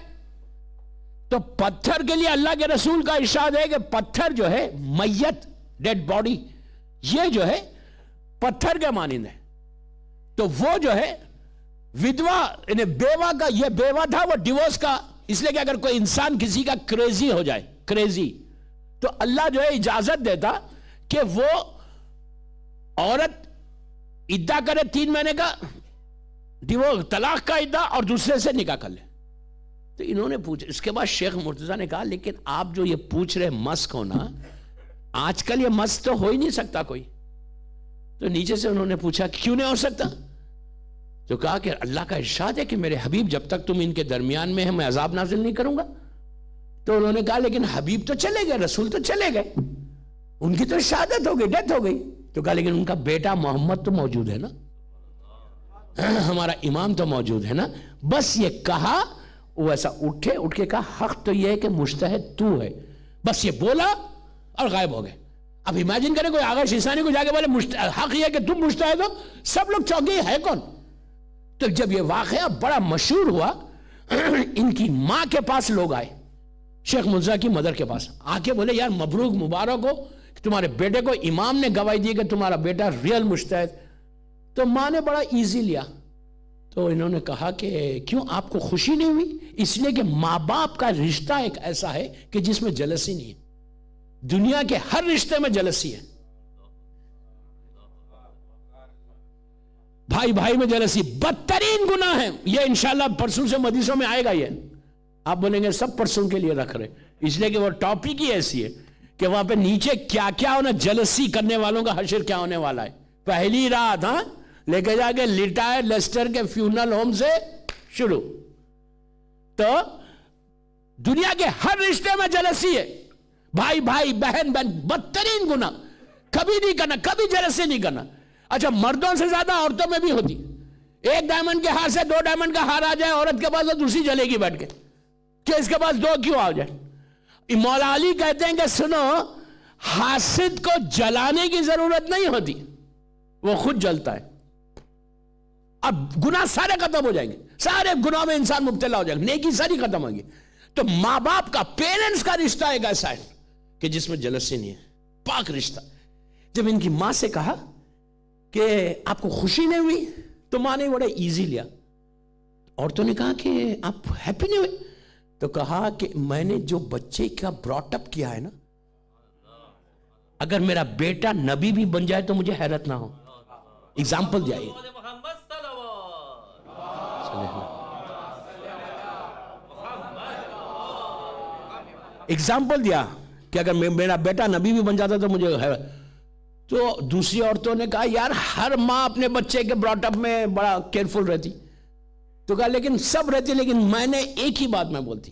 تو پتھر کے لیے اللہ کے رسول کا ارشاد ہے کہ پتھر جو ہے میت، ڈیڈ باڈی، یہ جو ہے پتھر کے مانند ہے. تو وہ جو ہے ودوا یعنی بیوہ کا، یہ بیوہ تھا وہ ڈیورس کا، اس لیے کہ اگر کوئی انسان کسی کا کریزی ہو جائے، کریزی، تو اللہ جو ہے اجازت دیتا کہ وہ عورت عدہ کرے 3 مہینے کا، ڈیورس طلاق کا عدہ، اور دوسرے سے نکاح کر لے. تو انہوں نے پوچھا، اس کے بعد شیخ مرتضیٰ نے کہا لیکن آپ جو یہ پوچھ رہے مسک ہونا، آج کل یہ مسک تو ہو ہی نہیں سکتا کوئی. تو نیچے سے انہوں نے پوچھا کیوں نہیں ہو سکتا؟ تو کہا کہ اللہ کا ارشاد ہے کہ میرے حبیب جب تک تم ان کے درمیان میں ہیں میں عذاب نازل نہیں کروں گا. تو انہوں نے کہا لیکن حبیب تو چلے گئے، رسول تو چلے گئے، ان کی تو شہادت ہو گئی، ڈیتھ ہو گئی. تو کہا لیکن ان کا بیٹا محمد تو موجود ہے نا، ہمارا امام تو موجود ہے نا. بس یہ کہا، وہ ایسا اٹھ کے کہا حق تو یہ ہے کہ مجتہد تو ہے، بس یہ بولا اور غائب ہو گئے. اب امیجن کریں کوئی آغا شیسانی کو جا کے بولے حق یہ ہے کہ تم مجتہد ہو، سب لوگ چونکے ہے کون. تو جب یہ واقعہ بڑا مشہور ہوا، ان کی ماں کے پاس لوگ آئے، شیخ مرتضیٰ کی مدر کے پاس آ کے بولے یار مبروک، مبارک ہو، تمہارے بیٹے کو امام نے گواہی دی کہ تمہارا بیٹا ریئل مجتہد. تو ماں نے بڑا ایزی لیا. تو انہوں نے کہا کہ کیوں آپ کو خوشی نہیں ہوئی؟ اس لیے کہ ماں باپ کا رشتہ ایک ایسا ہے کہ جس میں جلسی نہیں ہے. دنیا کے ہر رشتے میں جلسی ہے، بھائی بھائی میں جلسی بدترین گناہ ہے. یہ انشاءاللہ پرسوں سے مدیسوں میں آئے گا. یہ آپ بولیں گے سب پرسوں کے لیے رکھ رہے، اس لیے کہ وہ ٹاپک ہی ایسی ہے کہ وہاں پہ نیچے کیا کیا ہونا، جلسی کرنے والوں کا حشر کیا ہونے والا ہے. پہلی رات لے کے جا کے لٹائر لیسٹر کے فیونرل ہوم سے شروع. تو دنیا کے ہر رشتے میں جلسی ہے، بھائی بھائی، بہن بہن، بدترین گناہ کبھی نہیں کرنا، کبھی جلسی نہیں کرنا. اچھا مردوں سے زیادہ عورتوں میں بھی ہوتی. 1 ڈائمنڈ کے ہار سے 2 ڈائمنڈ کا ہار آ جائے عورت کے پاس، تو دوسری جلے گی بیٹھ کے کہ اس کے پاس 2 کیوں آ جائے. مولا علی کہتے ہیں کہ سنو، حاسد کو جلانے کی ضرورت نہیں ہوتی، وہ خود جلتا ہے. اب گناہ سارے ختم ہو جائیں گے، سارے گناہ میں انسان مبتلا ہو جائے گا، نیکی ساری ختم ہوگی. تو ماں باپ کا، پیرنٹس کا رشتہ ایک ایسا ہے کہ جس میں جلسی نہیں ہے، پاک رشتہ. جب ان کی ماں سے کہا کہ آپ کو خوشی نہیں ہوئی، تو ماں نے بڑا ایزی لیا. عورتوں نے کہا کہ آپ ہیپی نہیں ہوئے؟ تو کہا کہ میں نے جو بچے کا براٹ اپ کیا ہے نا، اگر میرا بیٹا نبی بھی بن جائے تو مجھے حیرت نہ ہو. اگزامپل دیا، اگزامپل دیا کہ اگر میرا بیٹا نبی بھی بن جاتا تو مجھے حیرت. تو دوسری عورتوں نے کہا یار ہر ماں اپنے بچے کے براٹ اپ میں بڑا کیئرفل رہتی. تو کہا لیکن سب رہتی، لیکن میں نے ایک ہی بات میں بولتی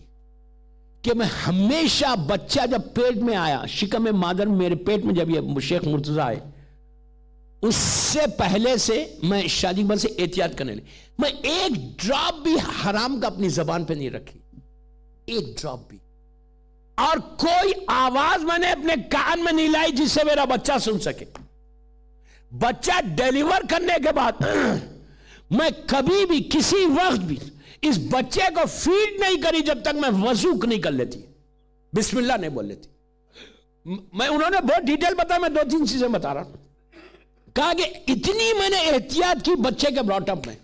کہ میں ہمیشہ بچہ جب پیٹ میں آیا، شکم مادر میرے پیٹ میں جب یہ شیخ مرتضیٰ آئے، اس سے پہلے سے میں شادی بن سے احتیاط کرنے لگی. میں ایک ڈراپ بھی حرام کا اپنی زبان پہ نہیں رکھی، ایک ڈراپ بھی. اور کوئی آواز میں نے اپنے کان میں نہیں لائی جس سے میرا بچہ سن سکے. بچہ ڈیلیور کرنے کے بعد میں کبھی بھی کسی وقت بھی اس بچے کو فیڈ نہیں کری جب تک میں وضو نہیں کر لیتی، بسم اللہ نہیں بول لیتی. میں انہوں نے بہت ڈیٹیل بتایا، میں 2-3 چیزیں بتا رہا ہوں. کہا کہ اتنی میں نے احتیاط کی بچے کے براٹ اپ میں.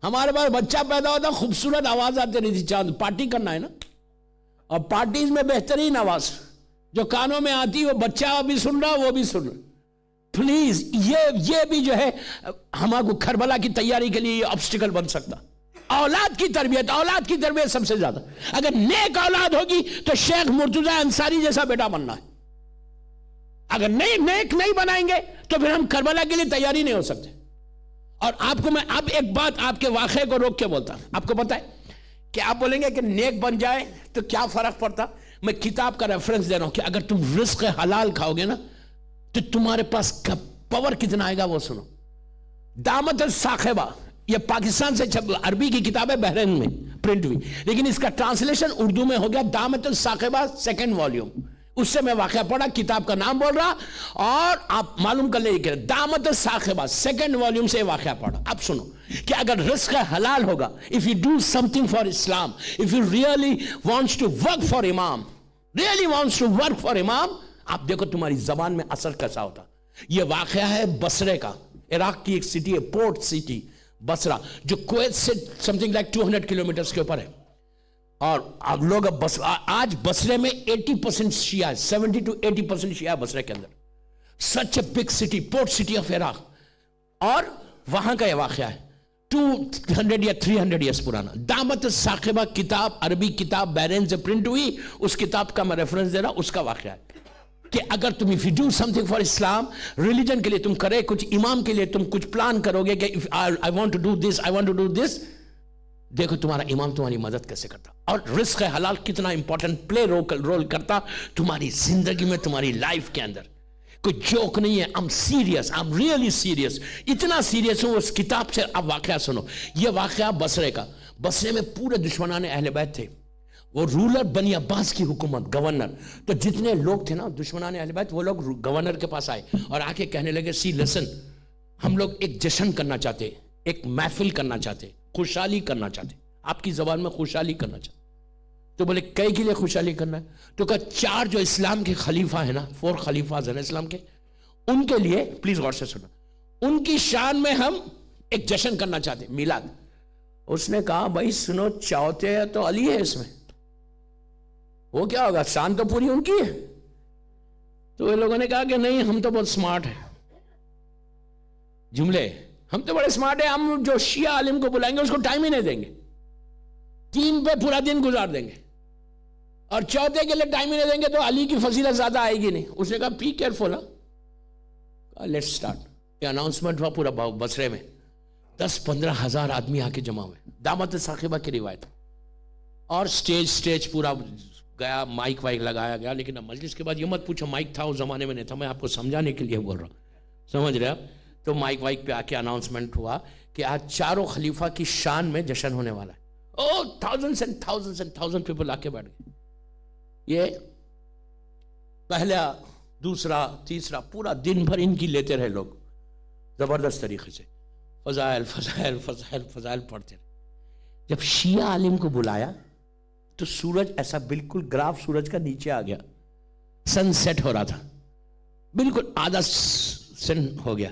ہمارے پاس بچہ پیدا ہوتا خوبصورت آواز آتی رہی تھی، چاند پارٹی کرنا ہے نا، اور پارٹیز میں بہترین آواز جو کانوں میں آتی وہ بچہ بھی سن رہا وہ بھی سن رہا. پلیز یہ بھی جو ہے ہمارے کو کربلا کی تیاری کے لیے آبسٹیکل بن سکتا. اولاد کی تربیت سب سے زیادہ. اگر نیک اولاد ہوگی تو شیخ مرتضیٰ انصاری جیسا بیٹا بننا ہے. اگر نیک نہیں بنائیں گے تو پھر ہم کربلا کے لیے تیاری نہیں ہو سکتے. اور آپ کو میں اب ایک بات آپ کے واقعے کو روک کے بولتا ہوں. آپ کو پتا ہے کہ آپ بولیں گے کہ نیک بن جائے تو کیا فرق پڑتا. میں کتاب کا ریفرنس دے رہا ہوں کہ اگر تم رزق حلال کھاؤ گے نا تو تمہارے پاس پاور کتنا آئے گا وہ سنو. دامت الثاقبہ یہ پاکستان سے عربی کی کتاب ہے, بحرین میں پرنٹ ہوئی, لیکن اس کا ٹرانسلیشن اردو میں ہو گیا دامت الثاقبہ 2nd والیوم. اس سے میں واقعہ پڑھا, کتاب کا نام بول رہا, اور آپ معلوم کر لیں کہ دامت الثاقبہ 2nd والیوم سے واقعہ پڑھا. اب سنو کہ اگر رزق حلال ہوگا, if you do something for Islam, if you really wants to work for Imam, really wants to work for Imam, آپ دیکھو تمہاری زبان میں اثر کیسا ہوتا. یہ واقعہ ہے بصرے کا, عراق کی ایک سٹی ہے, پورٹ سٹی بصرہ, جو کویت سے سمتھنگ لائک 200 کلومیٹرز کے اوپر ہے. اور اب لوگ آج بصرے میں 80% شیعہ ہے, 70 to 80% شیعہ بصرے کے اندر. Such a big city, port city of Iraq. اور وہاں کا یہ واقعہ ہے 200 یا 300 ایئرس پرانا. دامت الثاقبہ کتاب, عربی کتاب, بحرین سے پرنٹ ہوئی. اس کتاب کا میں ریفرنس دے رہا, اس کا واقعہ ہے کہ اگر تم if you do something for Islam, religion کے لیے تم کرے, کچھ امام کے لیے تم کچھ پلان کرو گے کہ I want to do this, I want to do this, دیکھو تمہارا امام تمہاری مدد کیسے کرتا. اور رزق حلال کتنا امپورٹنٹ پلے رول کرتا تمہاری زندگی میں, تمہاری لائف کے اندر. کوئی جوک نہیں ہے, I'm serious, I'm really serious, اتنا سیریس ہوں. اس کتاب سے اب واقعہ سنو. یہ واقعہ بصرے کا. بصرے میں پورے دشمنان اہل بیت تھے. وہ رولر بنی عباس کی حکومت, گورنر. تو جتنے لوگ تھے نا دشمنان اہل بیت, وہ لوگ گورنر کے پاس آئے اور آ کے کہنے لگے, سی لسن, ہم لوگ ایک جشن کرنا چاہتے, ایک محفل کرنا چاہتے, خوشحالی کرنا چاہتے. آپ کی زبان میں خوشحالی کرنا چاہتے. تو بولے کئی کے لیے خوشحالی کرنا ہے؟ تو کہا 4 جو اسلام کے خلیفہ ہیں نا, 4 خلیفہ ہیں اسلام کے, ان کے لیے پلیز غور سے سنو, ان کی شان میں ہم ایک جشن کرنا چاہتے, میلاد. اس نے کہا بھائی سنو, چوتھے تو علی ہے اس میں, وہ کیا ہوگا, شان تو پوری ان کی ہے. تو وہ لوگوں نے کہا کہ نہیں, ہم تو بہت سمارٹ ہیں. جملے, ہم تو بڑے سمارٹ ہیں, ہم جو شیعہ عالم کو بلائیں گے اس کو ٹائم ہی نہیں دیں گے, 3 پہ پورا دن گزار دیں گے, اور چوتھے کے لیے ٹائم ہی نہیں دیں گے تو علی کی فضیلت زیادہ آئے گی نہیں. اس نے کہا بی کیئرفل, لیٹس اسٹارٹ. یہ اناؤنسمنٹ ہوا پورا بصرے میں, 10-15 ہزار آدمی آ کے جمع ہوئے. دامت الثاقبہ کی روایت. اور سٹیج پورا گیا, مائک وائک لگایا گیا. لیکن اب مجلس کے بعد یہ مت پوچھو مائک تھا اس زمانے میں نہیں تھا, میں آپ کو سمجھانے کے لیے بول رہا ہوں, سمجھ رہے آپ. تو مائک وائک پہ آ کے اناؤنسمنٹ ہوا کہ آج 4 خلیفہ کی شان میں جشن ہونے والا ہے. او thousands and thousands and thousands people آ کے بیٹھ گئے. یہ پہلا, دوسرا, تیسرا, پورا دن بھر ان کی لیتے رہے لوگ زبردست طریقے سے, فضائل فضائل فضائل فضائل پڑھتے رہے. جب شیعہ عالم کو بلایا تو سورج ایسا بالکل گراف سورج کا نیچے آ گیا, سن سیٹ ہو رہا تھا, بالکل آدھا سن ہو گیا.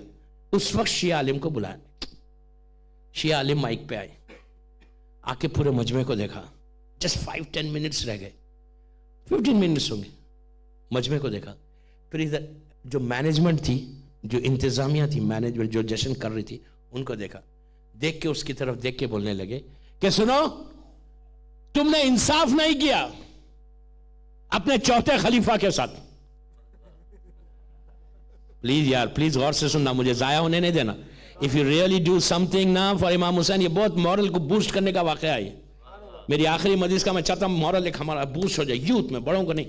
اس وقت شیعہ عالم کو بلایا. شیعہ عالم مائک پہ آئے, آ کے پورے مجمع کو دیکھا. جسٹ 5-10 منٹس رہ گئے, 15 منٹس ہوں گے. مجمع کو دیکھا, پھر ادھر جو مینجمنٹ تھی, جو انتظامیہ تھی, مینجمنٹ جو جشن کر رہی تھی, ان کو دیکھا. دیکھ کے اس کی طرف دیکھ کے بولنے لگے کہ سنو, تم نے انصاف نہیں کیا اپنے چوتھے خلیفہ کے ساتھ. پلیز یار, پلیز غور سے سننا, مجھے ضائع ہونے نہیں دینا. If you really do something now for امام حسین, یہ بہت مورل کو بوسٹ کرنے کا واقعہ ہے. میری آخری مجلس کا میں چاہتا ہوں مورل ایک ہمارا بوسٹ ہو جائے یوتھ میں, بڑوں کو نہیں.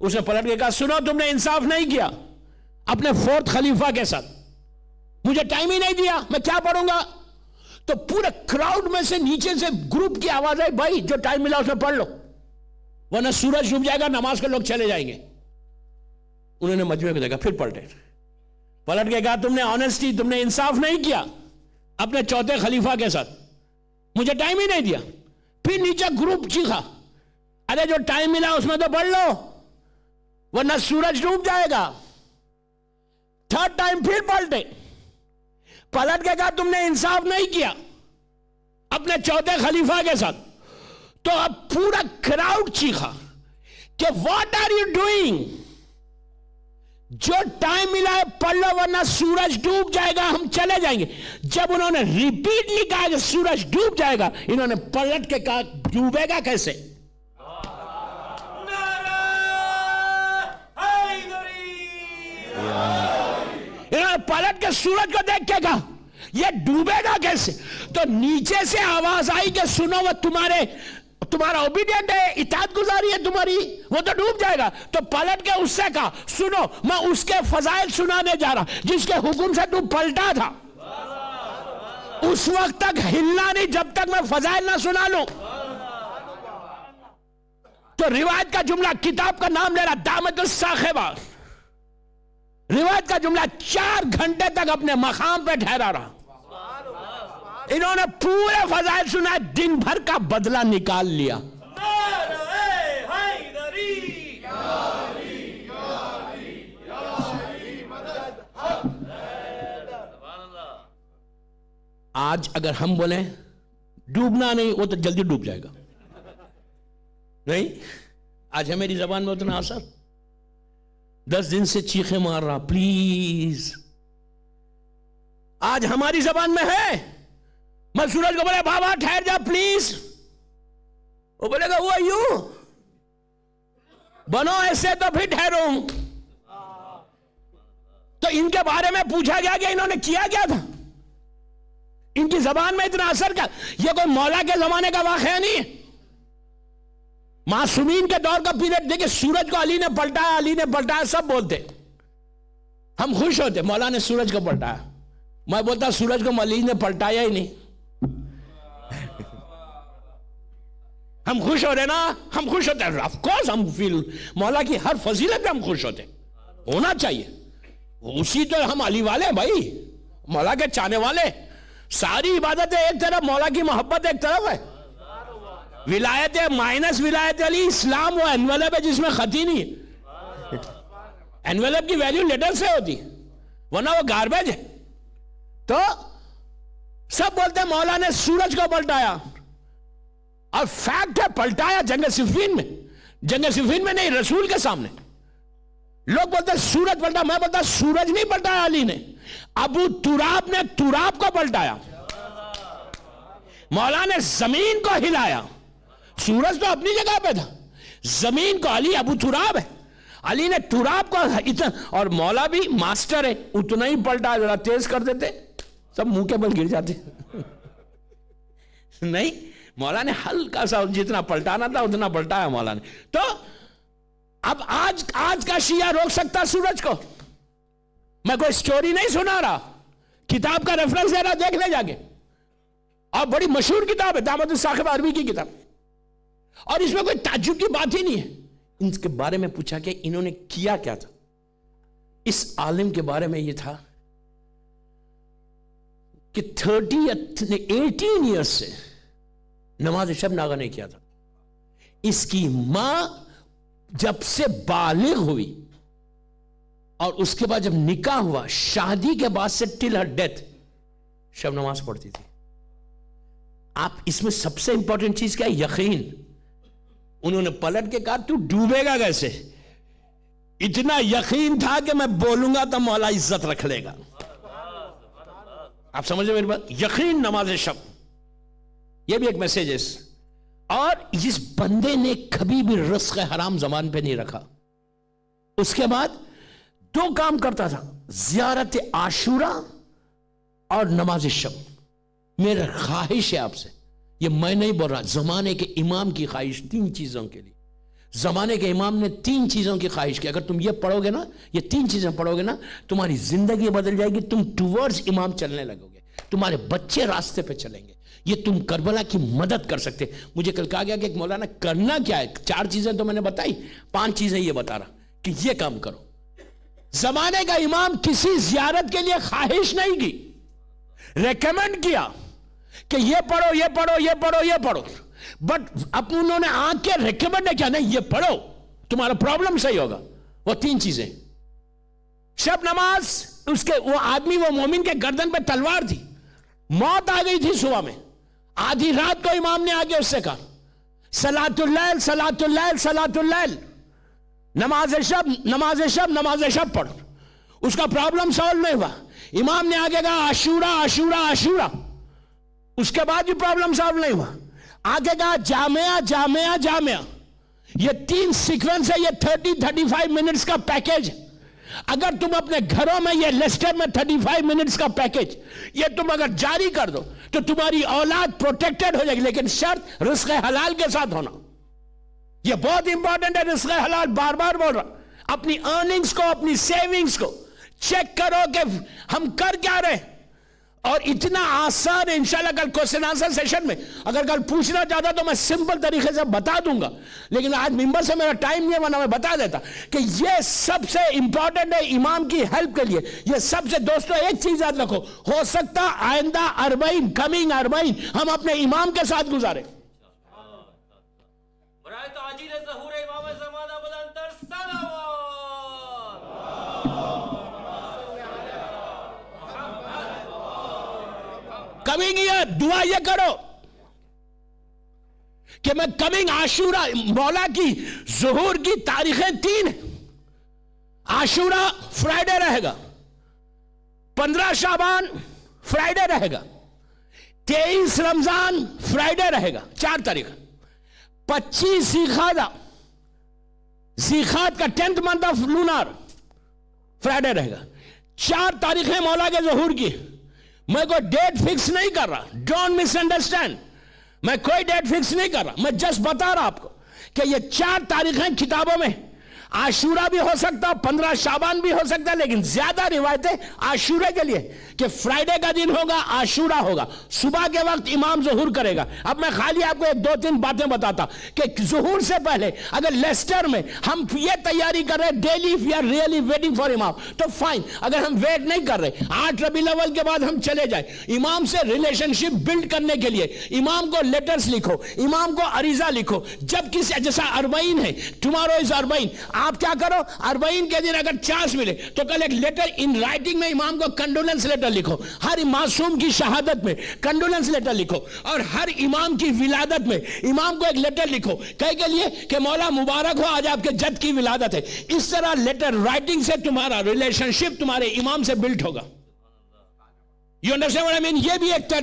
اس نے پلٹ کے کہا سنو, تم نے انصاف نہیں کیا اپنے 4th خلیفہ کے ساتھ, مجھے ٹائم ہی نہیں دیا, میں کیا پڑھوں گا. تو پورے کراؤڈ میں سے نیچے سے گروپ کی آواز آئی, بھائی جو ٹائم ملا اس میں پڑھ لو ورنہ سورج ڈوب جائے گا, نماز کے لوگ چلے جائیں گے. انہوں نے مجمع کو دیکھا, پھر پلٹ کے کہا تم نے آنےسٹی, تم نے انصاف نہیں کیا اپنے چوتھے خلیفہ کے ساتھ, مجھے ٹائم ہی نہیں دیا. پھر نیچے گروپ چیخا, ارے جو ٹائم ملا اس میں تو پڑھ لو ورنہ سورج ڈوب جائے گا. 3rd ٹائم پھر پلٹ کے کہا تم نے انصاف نہیں کیا اپنے چوتھے خلیفہ کے ساتھ. تو اب پورا کراؤڈ چیخا کہ واٹ آر یو ڈوئنگ, جو ٹائم ملا ہے پڑھ لو ورنہ سورج ڈوب جائے گا, ہم چلے جائیں گے. جب انہوں نے ریپیٹلی کہا کہ سورج ڈوب جائے گا, انہوں نے پلٹ کے کہا ڈوبے گا کیسے. انہوں نے پلٹ کے سورج کو دیکھ کے کہا یہ ڈوبے گا کیسے؟ تو نیچے سے آواز آئی کہ سنو وہ تمہارا اوبیڈینٹ ہے، اطاعت گزاری ہے تمہاری، وہ تو ڈوب جائے گا. تو پلٹ کے اس سے کہا سنو میں اس کے فضائل سنانے جا رہا جس کے حکم سے تو پلٹا تھا. اس وقت تک ہلنا نہیں جب تک میں فضائل نہ سنا لوں. تو روایت کا جملہ، کتاب کا نام لے رہا دامت الصاخبہ، روایت کا جملہ 4 گھنٹے تک اپنے مقام پہ ٹھہرا رہا. انہوں نے پورے فضائل سنا، دن بھر کا بدلہ نکال لیا. آج اگر ہم بولیں ڈوبنا نہیں، وہ تو جلدی ڈوب جائے گا. نہیں، آج ہے میری زبان میں اتنا اثر. 10 دن سے چیخیں مار رہا پلیز. آج ہماری زبان میں ہے، میں سورج کو بولے بابا ٹھہر جا پلیز، وہ بولے گا وہ یوں بنو ایسے تو پھر ٹھہروں. تو ان کے بارے میں پوچھا گیا کہ انہوں نے کیا کیا تھا، ان کی زبان میں اتنا اثر کا. یہ کوئی مولا کے زمانے کا واقعہ نہیں ہے، معصومین کے دور کا پیریڈ. دیکھیں سورج کو علی نے پلٹایا، علی نے پلٹایا، سب بولتے، ہم خوش ہوتے مولا نے سورج کو پلٹایا. میں بولتا سورج کو علی نے پلٹایا ہی نہیں. ہم خوش ہو رہے نا، ہم خوش ہوتے ہیں. آف کورس ہم فیل مولا کی ہر فضیلت پہ ہم خوش ہوتے، ہونا چاہیے. اسی تو ہم علی والے ہیں بھائی، مولا کے چاہنے والے. ساری عبادت ایک طرف، مولا کی محبت ایک طرف ہے. ولایت مائنس ولایت علی، اسلام وہ انویلپ ہے جس میں خط ہی نہیں ہے. انویلپ کی ویلیو لیٹر سے ہوتی، ورنہ وہ گاربیج ہے. تو سب بولتے ہیں مولا نے سورج کو پلٹایا، اور فیکٹ ہے پلٹایا جنگ صفین میں. جنگ صفین میں نہیں، رسول کے سامنے. لوگ بولتے ہیں سورج پلٹا، میں بولتا سورج نہیں پلٹایا علی نے، ابو تراب نے تراب کو پلٹایا. مولا نے زمین کو ہلایا. سورج تو اپنی جگہ پہ تھا، زمین کو علی ابو تراب ہے، علی نے تراب کو اتنا. اور مولا بھی ماسٹر ہے، اتنا ہی پلٹا، ذرا تیز کر دیتے سب منہ کے بل گر جاتے. نہیں، مولا نے ہلکا سا جتنا پلٹانا تھا اتنا پلٹایا مولا نے. تو اب آج کا شیعہ روک سکتا سورج کو؟ میں کوئی سٹوری نہیں سنا رہا، کتاب کا ریفرنس دے رہا، دیکھ لے جا کے. اور بڑی مشہور کتاب ہے دامت الصاخبہ، عربی کی کتاب، اور اس میں کوئی تعجب کی بات ہی نہیں ہے. ان کے بارے میں پوچھا کہ انہوں نے کیا کیا تھا. اس عالم کے بارے میں یہ تھا کہ 18 ایئرز سے نماز شب ناغہ نہیں کیا تھا. اس کی ماں جب سے بالغ ہوئی اور اس کے بعد جب نکاح ہوا، شادی کے بعد سے ٹل ہر ڈیتھ شب نماز پڑھتی تھی. آپ اس میں سب سے امپورٹنٹ چیز کیا ہے؟ یقین. انہوں نے پلٹ کے کہا تو ڈوبے گا کیسے؟ اتنا یقین تھا کہ میں بولوں گا تو مولا عزت رکھ لے گا. آپ سمجھے میری بات؟ یقین نماز شب، یہ بھی ایک میسیج ہے. اور جس بندے نے کبھی بھی رزق حرام زبان پہ نہیں رکھا، اس کے بعد 2 کام کرتا تھا، زیارت عاشورہ اور نماز شب. میرا خواہش ہے آپ سے، یہ میں نہیں بول رہا، زمانے کے امام کی خواہش 3 چیزوں کے لیے. زمانے کے امام نے 3 چیزوں کی خواہش کی. اگر تم یہ پڑھو گے نا، یہ 3 چیزیں پڑھو گے نا، تمہاری زندگی بدل جائے گی. تم ٹورڈز امام چلنے لگو گے، تمہارے بچے راستے پہ چلیں گے. یہ تم کربلا کی مدد کر سکتے. مجھے کل کہا گیا کہ ایک مولانا کرنا کیا ہے، 4 چیزیں تو میں نے بتائی، 5 چیزیں یہ بتا رہا کہ یہ کام کرو. زمانے کا امام کسی زیارت کے لیے خواہش نہیں کی، ریکمینڈ کیا کہ یہ پڑھو یہ پڑھو یہ پڑھو یہ پڑھو. بٹ اب انہوں نے آ کے ریکمینڈ کیا نہیں، یہ پڑھو تمہارا پرابلم صحیح ہوگا. وہ 3 چیزیں، شب نماز، اس کے وہ آدمی، وہ مومن کے گردن پہ تلوار تھی، موت آ گئی تھی صبح میں، آدھی رات کو امام نے آگے اس سے کہا صلاۃ اللیل صلاۃ اللیل صلاۃ اللیل، نماز شب نماز شب نماز شب پڑھو. اس کا پرابلم سالو نہیں ہوا. امام نے آگے کہا عاشورہ عاشورہ عاشورہ، اس کے بعد بھی پرابلم سالو نہیں ہوا. آگے کہا جامعہ جامعہ جامعہ. یہ 3 سیکوینس ہے، یہ 30-35 منٹس کا پیکیج. اگر تم اپنے گھروں میں یہ لیسٹر میں 35 منٹس کا پیکج یہ تم اگر جاری کر دو تو تمہاری اولاد پروٹیکٹڈ ہو جائے گی، لیکن شرط رزق حلال کے ساتھ ہونا. یہ بہت امپورٹنٹ ہے. رزق حلال بار بار بول رہا. اپنی ارننگز کو، اپنی سیونگز کو چیک کرو کہ ہم کر کیا رہے ہیں. اور اتنا آسان ہے. انشاءاللہ کل کوسچن آنسر سیشن میں اگر کل پوچھنا چاہتا تو میں سمپل طریقے سے بتا دوں گا، لیکن آج ممبر سے میرا ٹائم نہیں ہے، ورنہ میں بتا دیتا کہ یہ سب سے امپورٹنٹ ہے امام کی ہیلپ کے لیے. یہ سب سے دوستو ایک چیز یاد رکھو، ہو سکتا آئندہ 40 کمنگ 40 ہم اپنے امام کے ساتھ گزارے. برائے تعجیل ظہور امام زمانہ بلندر صلوات. کمنگ یہ دعا یہ کرو کہ میں کمنگ عاشورہ، مولا کی ظہور کی تاریخیں 3 ہیں. عاشورہ فرائیڈے رہے گا، 15 شعبان فرائیڈے رہے گا، 23 رمضان فرائیڈے رہے گا. 4 تاریخ. 25 ذیقعدہ کا 10th month of lunar Friday رہے گا. 4 تاریخیں مولا کے ظہور کی. میں کوئی ڈیٹ فکس نہیں کر رہا، ڈونٹ مس انڈرسٹینڈ. میں کوئی ڈیٹ فکس نہیں کر رہا، میں جسٹ بتا رہا آپ کو کہ یہ 4 تاریخیں کتابوں میں. عاشورہ بھی ہو سکتا، 15 شعبان بھی ہو سکتا، لیکن زیادہ روایتیں عاشورہ کے لیے کہ فرائیڈے کا دن ہوگا، عاشورہ ہوگا، صبح کے وقت امام ظہور کرے گا. اب میں خالی آپ کو 1-2-3 باتیں بتاتا کہ ظہور سے پہلے اگر لیسٹر میں ہم یہ تیاری کر رہے daily we are really waiting for امام تو فائن. اگر ہم ویٹ نہیں کر رہے 8 ربیع الاول کے بعد ہم چلے جائیں امام سے ریلیشن شپ بلڈ کرنے کے لیے، امام کو لیٹرز لکھو، امام کو عریضہ لکھو. جب کسی جیسا 40 ہے، ٹمارو از 40، آپ کیا کرو 40 کے دن اگر چانس ملے تو کل ایک لیٹر ان رائٹنگ میں امام کو کنڈولنس لیٹر لکھو. ہر معصوم کی شہادت میں کنڈولنس لیٹر لکھو، اور ہر امام کی ولادت میں امام کو ایک لیٹر لکھو کہے کے لیے کہ مولا مبارک ہو آج آپ کے جد کی ولادت ہے. اس طرح لیٹر رائٹنگ سے تمہارا ریلیشن شپ تمہارے امام سے بلڈ ہوگا. You understand what I mean? یہ بھی ایک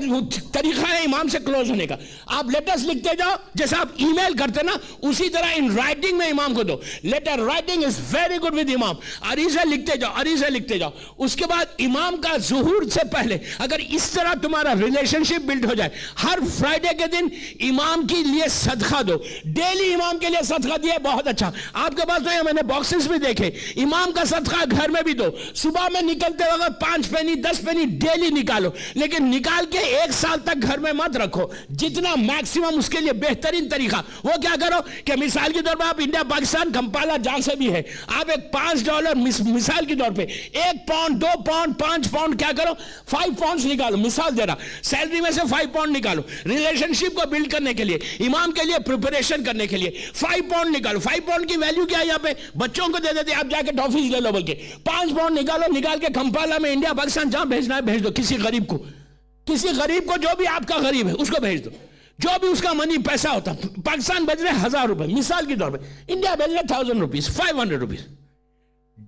طریقہ ہے امام سے کلوز ہونے کا. آپ لیٹرز لکھتے جاؤ جیسا آپ ای میل کرتے نا، اسی طرح ان رائٹنگ میں امام کو دو. Letter writing is very good with امام. عریضہ لکھتے جاؤ، عریضہ لکھتے جاؤ. اس کے بعد امام کا ظہور سے پہلے اگر اس طرح تمہارا ریلیشن شپ بلڈ ہو جائے، ہر فرائیڈے کے دن امام کے لیے صدقہ دو. ڈیلی امام کے لیے صدقہ دیا بہت اچھا. آپ کے پاس تو میں نے باکسز بھی دیکھے. امام کا صدقہ گھر میں بھی دو. صبح میں نکلتے وقت 5 پینی 10 پینی ڈیلی نکالو، لیکن نکال کے 1 سال تک گھر میں مت رکھو. جتنا میکسیمم اس کے لیے بہترین طریقہ وہ کیا کرو کہ مثال کے طور پر آپ انڈیا پاکستان کمپالا جہاں سے بھی ہے، آپ ایک $5 مثال کے طور پہ 1 پاؤنڈ 2 پاؤنڈ 5 پاؤنڈ کیا کرو 5 پاؤنڈز نکالو. مثال دے رہا، سیلری میں سے 5 پاؤنڈ نکالو ریلیشن شپ کو بلڈ کرنے کے لیے، امام کے لیے پریپریشن کرنے کے لیے 5 پاؤنڈ نکالو. 5 پاؤنڈ کی ویلیو کیا ہے یہاں پہ بچوں کو دے دیتے، آپ جا کے ٹافیز لے لو. بلکہ 5 پاؤنڈ نکالو، نکال کے کمپالا میں انڈیا پاکستان جہاں بھیجنا ہے بھیج دو. کسی غریب کو جو بھی آپ کا غریب ہے اس کو بھیج دو. جو بھی اس کا منی پیسہ ہوتا. پاکستان بھیج رہے 1000 روپے مثال کے طور پہ، انڈیا بھیج رہے 1000 روپیز 500 روپیز.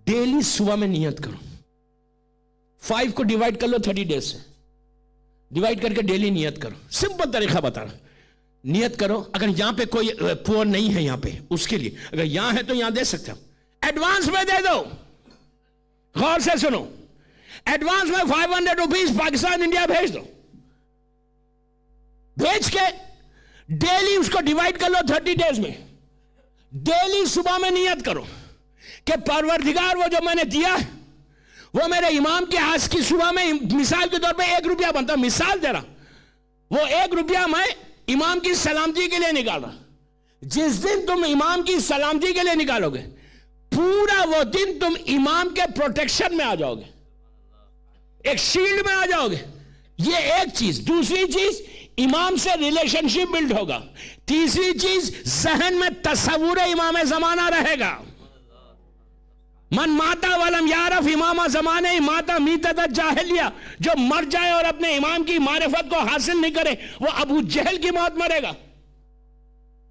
ڈیلی صبح میں نیت کرو. 5 کو ڈیوائڈ کر لو 30 ڈیز سے، ڈیوائڈ کر کے ڈیلی نیت کرو. سمپل طریقہ بتا رہا. نیت کرو. اگر یہاں پہ کوئی پور نہیں ہے یہاں پہ اس کے لیے، اگر یہاں ہے تو یہاں دے سکتے ہو. ایڈوانس میں دے دو. غور سے سنو، ایڈوانس میں 500 روپیز پاکستان انڈیا بھیج دو. بھیج کے ڈیلی اس کو ڈیوائڈ کر لو 30 ڈیز میں. ڈیلی صبح میں نیت کرو کہ پروردگار وہ جو میں نے دیا ہے وہ میرے امام کے آج کی صبح میں مثال کے طور پہ 1 روپیہ بنتا. مثال دے رہا، وہ 1 روپیہ میں امام کی سلامتی کے لیے نکال رہا. جس دن تم امام کی سلامتی کے لیے نکالو گے پورا وہ دن تم امام کے پروٹیکشن میں آ جاؤ گے، ایک شیلڈ میں آ جاؤ گے. یہ ایک چیز. دوسری چیز امام سے ریلیشن شپ بلڈ ہوگا. تیسری چیز ذہن میں تصور امام زمانہ رہے گا. من ماتا ولم یعرف امام زمانے ماتا میتت جاہلیہ. جو مر جائے اور اپنے امام کی معرفت کو حاصل نہیں کرے وہ ابو جہل کی موت مرے گا.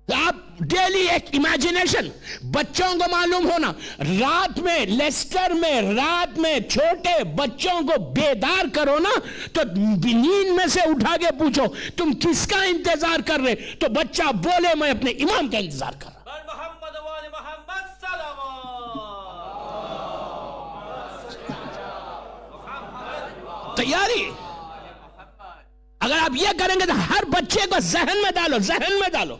آپ ڈیلی ایک امیجنیشن، بچوں کو معلوم ہونا. رات میں لیسٹر میں رات میں چھوٹے بچوں کو بیدار کرو نا تو نیند میں سے اٹھا کے پوچھو تم کس کا انتظار کر رہے، تو بچہ بولے میں اپنے امام کا انتظار کر رہا. محمد وآل محمد صلوات. تیاری. اگر آپ یہ کریں گے تو ہر بچے کو ذہن میں ڈالو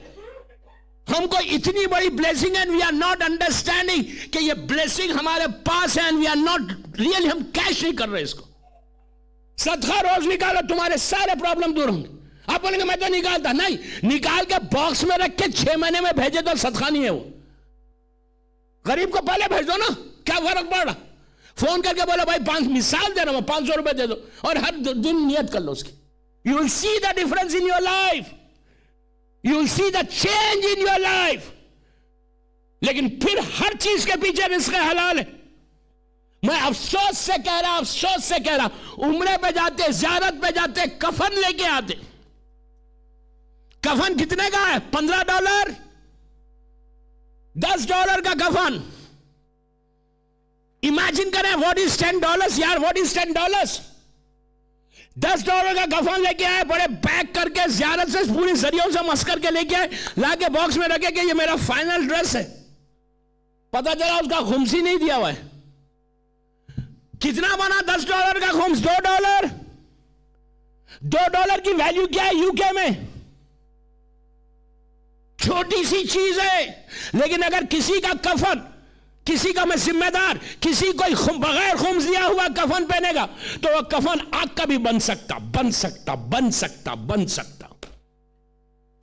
ہم کو اتنی بڑی بلیسنگ ہے, وی آر ناٹ انڈرسٹینڈنگ کہ یہ بلیسنگ ہمارے پاس ہے, وی آر ناٹ ریئلی, ہم کیش نہیں کر رہے اس کو. صدقہ روز نکالو, تمہارے سارے پرابلم دور ہوں گے. آپ بولیں گے میں تو نکالتا نہیں, نکال کے باکس میں رکھ کے 6 مہینے میں بھیجے تو صدقہ نہیں ہے وہ. غریب کو پہلے بھیج دو نا, کیا فرق پڑ رہا. فون کر کے بولو بھائی مثال دے رہا ہوں 500 روپے دے دو, اور ہر دن نیت کر لو اس کی. You will see the difference in your life. You will see the change in your life. لیکن پھر ہر چیز کے پیچھے رزق حلال ہے. میں افسوس سے کہہ رہا عمرے پہ جاتے, زیارت پہ جاتے, کفن لے کے آتے. کفن کتنے کا ہے؟ $15, $10 کا کفن. امیجن کریں what is $10 یار, what is $10. $10 کا کفن لے کے آئے, بڑے پیک کر کے زیارت سے پوری ذریعوں سے مس کر کے لے کے آئے, لا کے باکس میں رکھے کہ یہ میرا فائنل ڈریس ہے. پتہ چلا اس کا خمس ہی نہیں دیا ہوا ہے. کتنا بنا $10 کا خمس؟ $2. $2 کی ویلیو کیا ہے یو کے میں؟ چھوٹی سی چیز ہے. لیکن اگر کسی کا کفن, کسی کا میں ذمہ دار, کسی کوئی بغیر خمس دیا ہوا کفن پہنے گا تو وہ کفن آگ کا بھی بن سکتا.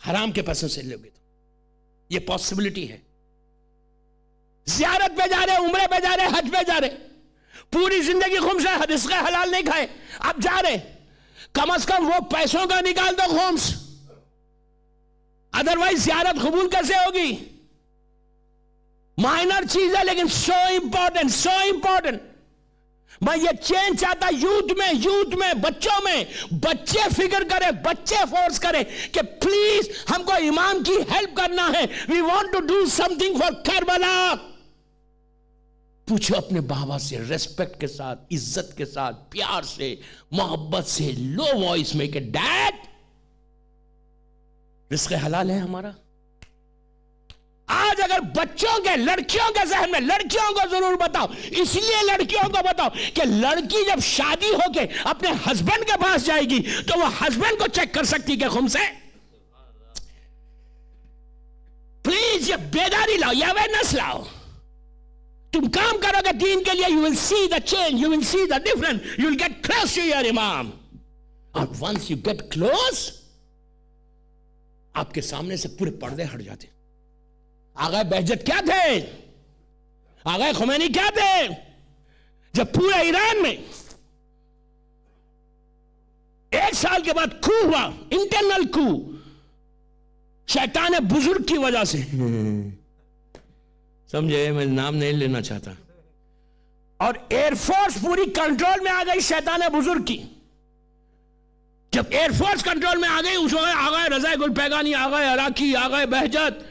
حرام کے پیسوں سے لوگے تو یہ پاسبلٹی ہے. زیارت پہ جا رہے, عمرے پہ جا رہے, حج پہ جا رہے, پوری زندگی خمس ہے, رزق حلال نہیں کھائے, اب جا رہے, کم از کم وہ پیسوں کا نکال دو خمس, ادروائز زیارت قبول کیسے ہوگی؟ مائنر چیز ہے لیکن سو امپورٹنٹ. میں یہ چینج چاہتا یوتھ میں, بچوں میں. بچے فکر کریں, بچے فورس کریں کہ پلیز ہم کو امام کی ہیلپ کرنا ہے. We want to do something for Karbala. پوچھو اپنے بابا سے ریسپیکٹ کے ساتھ, عزت کے ساتھ, پیار سے, محبت سے, لو وائس میں کہ ڈیڈ رزق حلال ہے ہمارا. آج اگر بچوں کے, لڑکیوں کے ذہن میں, لڑکیوں کو ضرور بتاؤ, اس لیے لڑکیوں کو بتاؤ کہ لڑکی جب شادی ہو کے اپنے ہسبینڈ کے پاس جائے گی تو وہ ہسبینڈ کو چیک کر سکتی کہ خمس ہے. پلیز یہ بیداری لاؤ, یہ اویئرنس لاؤ. تم کام کرو گے دین کے لیے, you will see the change, you will see the difference, you will get close to your imam. اور once you get close, آپ کے سامنے سے پورے پردے ہٹ جاتے. آغا بہجت کیا تھے, آغا خمینی کیا تھے, جب پورے ایران میں 1 سال کے بعد کھو ہوا, انٹرنل کھو, شیطان بزرگ کی وجہ سے, سمجھے, میں نام نہیں لینا چاہتا, اور ایئر فورس پوری کنٹرول میں آ گئی شیطان بزرگ کی. جب ایئر فورس کنٹرول میں آ گئی, اس وقت آ گئے رضا گل پیگانی, آ گئے عراقی, آ گئے بہجت,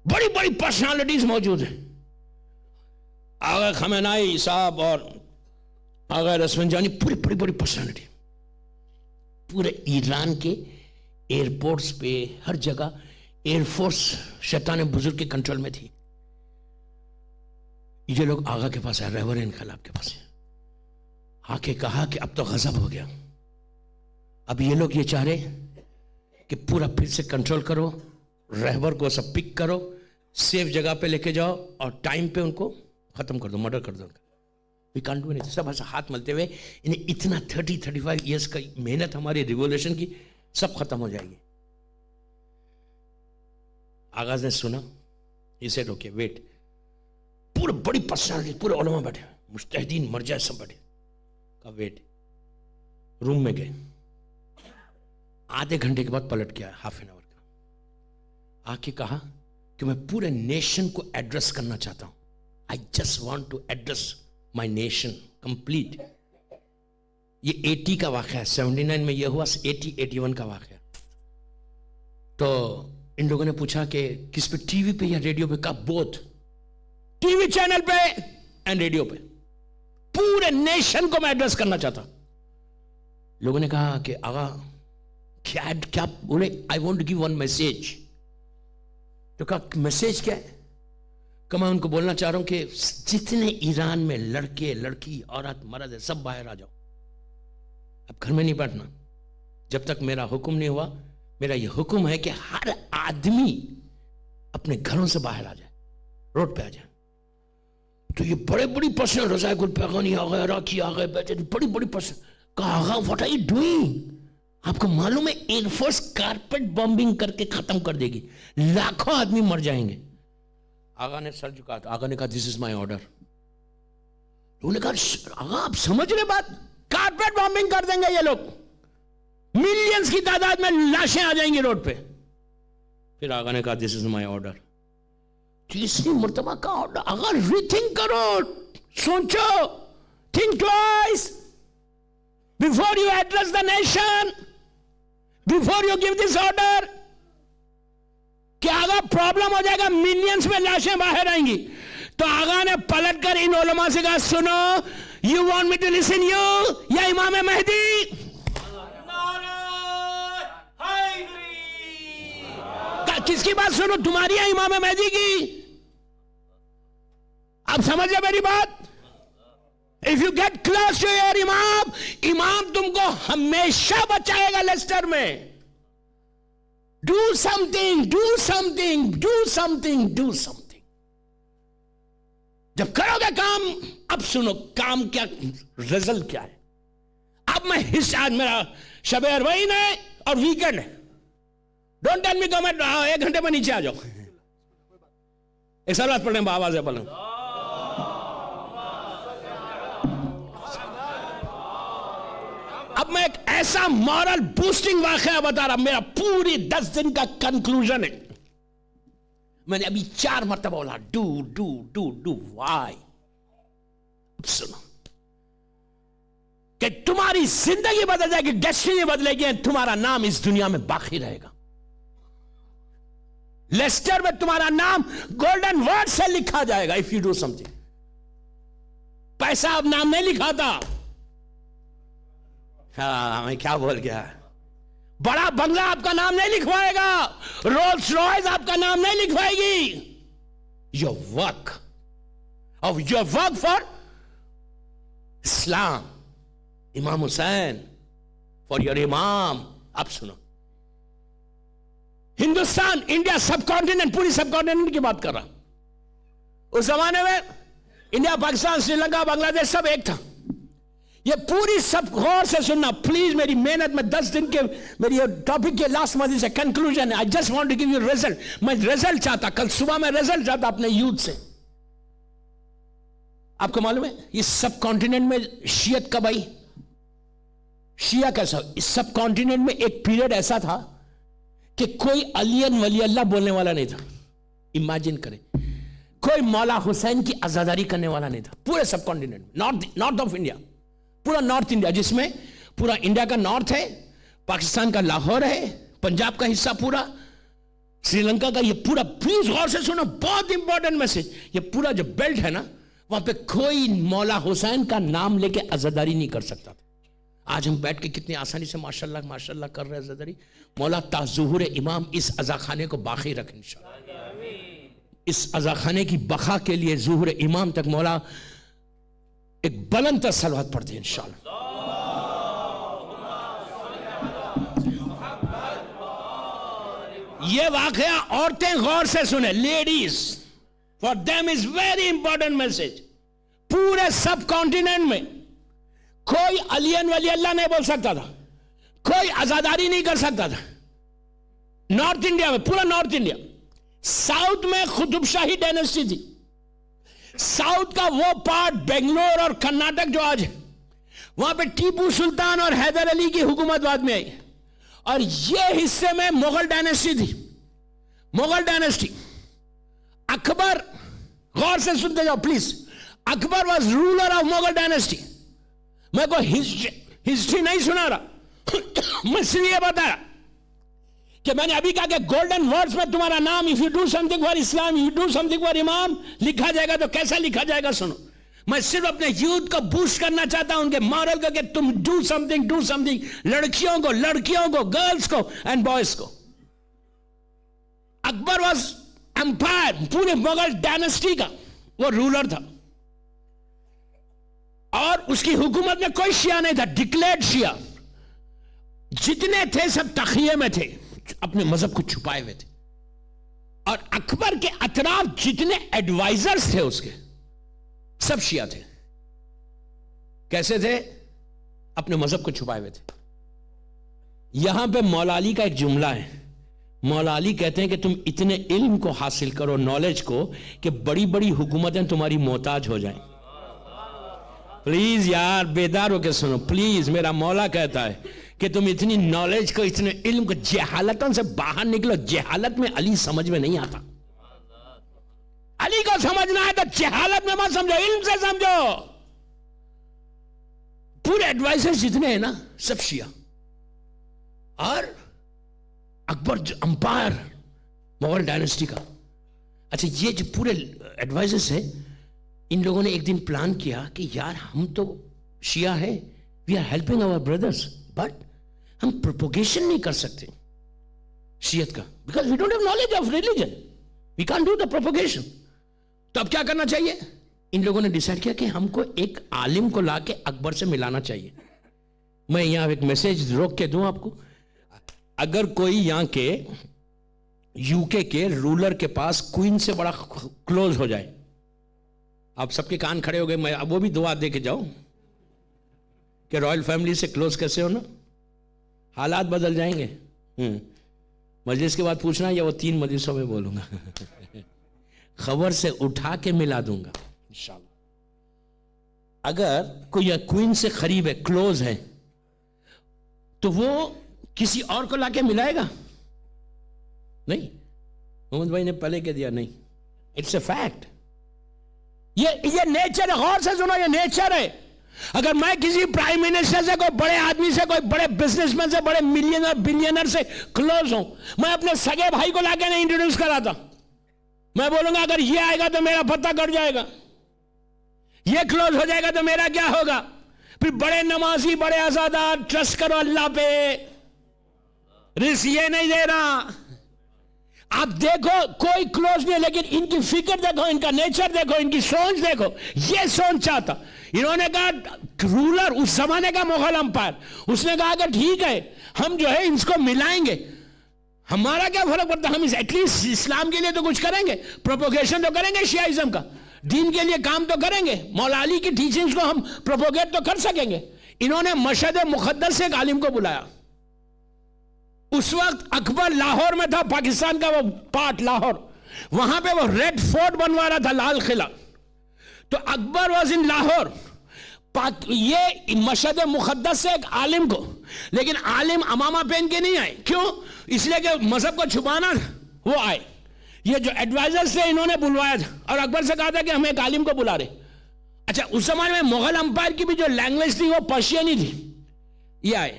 بڑی بڑی پرسنالٹیز موجود ہیں. آ گئے خمینائی صاحب اور آ گئے رسمنجانی, پوری بڑی بڑی پرسنالٹی. پورے ایران کے ایئرپورٹس پہ ہر جگہ ایئر فورس شیطان بزرگ کے کنٹرول میں تھی. یہ لوگ آغا کے پاس آئے, رہبر انقلاب کے پاس آ کے کہا کہ اب تو غضب ہو گیا, اب یہ لوگ یہ چاہ رہے کہ پورا پھر سے کنٹرول کرو, رہبر کو سب پک کرو, سیف جگہ پہ لے کے جاؤ اور ٹائم پہ ان کو ختم کر دو, مرڈر کر دو ان کا. We can't do any. سب ایسا ہاتھ ملتے ہوئے, انہیں اتنا 30-35 ایئرس کا محنت ہماری ریولیوشن کی سب ختم ہو جائے گی. آغاز نے سنا, یہ سیٹ اوکے ویٹ, پورے بڑی پرسنالٹی, پورے علماء بیٹھے, مجتہدین, مرجع سب بیٹھے, کہا ویٹ. روم میں گئے, آدھے گھنٹے کے بعد پلٹ گیا, ½ این آور کا, آ کے کہا کہ میں پورے نیشن کو ایڈریس کرنا چاہتا ہوں. I just want to address my nation complete. یہ 80 کا واقعہ ہے, 79 میں یہ ہوا, 81 کا واقعہ. تو ان لوگوں نے پوچھا کہ کس پہ, ٹی وی پہ یا ریڈیو پہ؟ کہا بوتھ, ٹی وی چینل پہ اینڈ ریڈیو پہ. پورے نیشن کو میں ایڈریس کرنا چاہتا. لوگوں نے کہا کہ آغا کیا بولے, I want to give one message. تو کہا میسج کیا ہے؟ کہ میں ان کو بولنا چاہ رہا ہوں کہ جتنے ایران میں لڑکے, لڑکی, عورت, مرد ہے, سب باہر آ جاؤ. اب گھر میں نہیں بیٹھنا جب تک میرا حکم نہیں ہوا. میرا یہ حکم ہے کہ ہر آدمی اپنے گھروں سے باہر آ جائے, روڈ پہ آ جائے. تو یہ بڑے بڑی پرسن, رضاء گل پیغانی آ گئے, راکی آ گئے, بیٹھے بڑی بڑی پرسن. کہا آغا واٹ آر یو ڈوئنگ؟ آپ کو معلوم ہے ایئر فورس کارپیٹ بمبنگ کر کے ختم کر دے گی, لاکھوں آدمی مر جائیں گے. آغا نے سر جھکا, آغا نے کہا دس از مائی آرڈر. انہوں نے کہا آغا آپ سمجھ رہے بات, کارپیٹ بمبنگ کر دیں گے یہ لوگ, ملینز کی تعداد میں لاشیں آ جائیں گی روڈ پہ. پھر آغا نے کہا دس از مائی آرڈر. تیسری مرتبہ کا آرڈر. آغا ری تھنک کرو, سوچو, think twice before you address the nation, before you give this order. کہ آغا پرابلم ہو جائے گا, ملینز میں لاشیں باہر آئیں گی. تو آغا نے پلٹ کر ان علماء سے کہا سنو, you want me to listen you یا امام مہدی؟ کس کی بات سنو, تمہاری یا امام مہدی کی؟ اب سمجھ لیں میری بات. If you get close to your امام, امام تم کو ہمیشہ بچائے گا لیسٹر میں. Do something, do something, do something, do something. جب کرو گے کام, اب سنو کام کیا, رزلٹ کیا ہے. اب میں آج میرا شب اربعین ہے اور ویکنڈ ہے. ڈونٹ ٹیل می کم ایک گھنٹے میں نیچے آ جاؤ. ایک سال بات پڑھ لیں, آواز ہے پڑھ لیں. اب میں ایک ایسا مورل بوسٹنگ واقعہ بتا رہا, میرا پوری 10 دن کا کنکلوژن ہے. میں نے ابھی 4 مرتبہ بولا ڈو وائی. اب سنو کہ تمہاری زندگی بدل جائے گی, ڈیسٹینی بدلے گی, تمہارا نام اس دنیا میں باقی رہے گا. لیسٹر میں تمہارا نام گولڈن ورڈ سے لکھا جائے گا if you do something. پیسہ اب نام نہیں لکھاتا. میں کیا بول گیا, بڑا بنگلہ آپ کا نام نہیں لکھوائے گا, رولز رائس آپ کا نام نہیں لکھوائے گی. your work for اسلام, امام حسین, for your امام. اب سنو, ہندوستان, انڈیا, سب کانٹیننٹ, پوری سب کانٹیننٹ کی بات کر رہا. اس زمانے میں انڈیا, پاکستان, سری لنکا, بنگلہ دیش سب ایک تھا. یہ پوری سب غور سے سننا پلیز. میری محنت میں 10 دن کے, میری ٹاپک کے لاسٹ مجھے سے کنکلوژن ہے. I just want to give you result. میں رزلٹ چاہتا, کل صبح میں رزلٹ چاہتا اپنے یوتھ سے. آپ کو معلوم ہے یہ سب کانٹیننٹ میں شیعت کب آئی؟ شیعہ کیسا؟ اس سب کانٹیننٹ میں ایک پیریڈ ایسا تھا کہ کوئی علی ولی اللہ بولنے والا نہیں تھا. امیجن کریں, کوئی مولا حسین کی عزاداری کرنے والا نہیں تھا پورے سب کانٹیننٹ میں. نارتھ آف انڈیا, پورا نارتھ انڈیا, جس میں پورا انڈیا کا نارتھ ہے, پاکستان کا لاہور ہے, پنجاب کا حصہ پورا, سری لنکا کا, یہ پورا. پلیز غور سے سنو, بہت امپورٹنٹ میسج. یہ پورا جو بیلٹ ہے نا, وہاں پہ کوئی مولا حسین کا نام لے کے عزاداری نہیں کر سکتا تھا. آج ہم بیٹھ کے کتنی آسانی سے ماشاءاللہ کر رہے ہیں عزاداری. مولا تا ظہور امام اس عزاخانے کو باقی رکھ انشاءاللہ. اس عزاخانے کی بقا کے لیے ظہور امام تک مولا ایک بلند تر صلوات پڑھتے ہیں انشاءاللہ. یہ واقعہ عورتیں غور سے سنیں, ladies, for them is very important message. پورے سب کانٹیننٹ میں کوئی علی ولی اللہ نہیں بول سکتا تھا, کوئی عزاداری نہیں کر سکتا تھا. نارتھ انڈیا میں, پورا نارتھ انڈیا. ساؤتھ میں قطب شاہی ڈائنسٹی تھی. ساؤتھ کا وہ پارٹ, بنگلور اور کرناٹک جو آج ہے, وہاں پہ ٹیپو سلطان اور حیدر علی کی حکومت بعد میں آئی. اور یہ حصے میں مغل ڈائنسٹی تھی. مغل ڈائنسٹی, اکبر, غور سے سنتے جاؤ please. Akbar was ruler of Mughal Dynasty. میں کو ہسٹری نہیں سنا رہا, میں صرف یہ بتا رہا کہ میں نے ابھی کہا کہ گولڈن ورڈز میں تمہارا نام, if you do something for Islam, you do something for امام, لکھا جائے گا. تو کیسا لکھا جائے گا سنو. میں صرف اپنے یوتھ کو بوسٹ کرنا چاہتا ہوں, ان کے مورل کو, کہ تم do something, لڑکیوں کو, گرلز کو اینڈ بوائز کو. اکبر واز امپائر, پورے مغل ڈائنسٹی کا وہ رولر تھا, اور اس کی حکومت میں کوئی شیعہ نہیں تھا, ڈکلیئرڈ شیعہ. جتنے تھے سب تخیے میں تھے, اپنے مذہب کو چھپائے ہوئے تھے. اور اکبر کے اطراف جتنے ایڈوائزرز تھے اس کے, سب شیعہ تھے. کیسے تھے؟ اپنے مذہب کو چھپائے ہوئے تھے. یہاں پہ مولا علی کا ایک جملہ ہے. مولا علی کہتے ہیں کہ تم اتنے علم کو حاصل کرو, نالج کو, کہ بڑی بڑی حکومتیں تمہاری محتاج ہو جائیں. پلیز یار بیدار ہو کے سنو پلیز. میرا مولا کہتا ہے کہ تم اتنی نالج کو, اتنے علم کو, جہالتوں سے باہر نکلو. جہالت میں علی سمجھ میں نہیں آتا. علی کو سمجھنا ہے تو جہالت میں مت سمجھو, علم سے سمجھو. پورے ایڈوائزر جتنے ہیں نا سب شیعہ. اور اکبر جو امپائر مغل ڈائنسٹی کا, اچھا یہ جو پورے ایڈوائزرز ہیں, ان لوگوں نے ایک دن پلان کیا کہ یار ہم تو شیعہ ہیں, we are helping our brothers, but ہم پروپوگیشن نہیں کر سکتے شیعت کا, because we don't have knowledge of religion, we can't do the propagation. تو اب کیا کرنا چاہیے؟ ان لوگوں نے ڈیسائیڈ کیا کہ ہم کو ایک عالم کو لا کے اکبر سے ملانا چاہیے. میں یہاں ایک میسج روک کے دوں آپ کو. اگر کوئی یہاں کے یو کے رولر کے پاس کوئن سے بڑا کلوز ہو جائے, آپ سب کے کان کھڑے ہو گئے, میں وہ بھی دعا دے کے جاؤ کہ رائل فیملی سے کلوز کیسے ہونا, حالات بدل جائیں گے. مجلس کے بعد پوچھنا یا وہ 3 مجلسوں میں بولوں گا, خبر سے اٹھا کے ملا دوں گا انشاءاللہ. اگر کوئی کوئن سے قریب ہے, کلوز ہے, تو وہ کسی اور کو لا کے ملائے گا نہیں. محمد بھائی نے پہلے کہہ دیا نہیں, اٹس اے فیکٹ. یہ نیچر ہے, غور سے سنو, یہ نیچر ہے. اگر میں کسی پرائم منسٹر سے, کوئی بڑے آدمی سے, کوئی بڑے بزنس مین سے, بڑے ملینر بلینر سے کلوز ہوں, میں اپنے سگے بھائی کو لا کے نہیں انٹروڈیوس کراتا. میں بولوں گا اگر یہ آئے گا تو میرا پتہ کٹ جائے گا, یہ کلوز ہو جائے گا تو میرا کیا ہوگا. پھر بڑے نمازی, بڑے آزادار, ٹرسٹ کرو اللہ پہ, رزق یہ نہیں دے رہا. آپ دیکھو کوئی کلوز نہیں, لیکن ان کی فکر دیکھو, ان کا نیچر دیکھو, ان کی سوچ دیکھو. یہ سوچ چاہتا, انہوں نے کہا رولر اس زمانے کا مغل امپائر, اس نے کہا کہ ٹھیک ہے ہم جو ہے ان کو ملائیں گے, ہمارا کیا فرق پڑتا, ہم ایٹ لیسٹ اسلام کے لیے تو کچھ کریں گے, پروپوگیشن تو کریں گے شیعیزم کا, دین کے لیے کام تو کریں گے, مولا علی کی ٹیچنگز کو ہم پروپوگیٹ تو کر سکیں گے. انہوں نے مشہد مقدس سے ایک عالم کو بلایا. اس وقت اکبر لاہور میں تھا, پاکستان کا وہ پارٹ لاہور, وہاں پہ وہ ریڈ فورٹ بنوا رہا تھا, لال قلعہ. تو اکبر واز ان لاہور, یہ مشہد مقدس سے ایک عالم کو, لیکن عالم امامہ پہن کے نہیں آئے. کیوں؟ اس لیے کہ مذہب کو چھپانا, وہ آئے. یہ جو ایڈوائزر سے انہوں نے بلوایا تھا, اور اکبر سے کہا تھا کہ ہم ایک عالم کو بلا رہے. اچھا اس زمانے میں مغل امپائر کی بھی جو لینگویج تھی وہ پرشین ہی تھی. یہ آئے,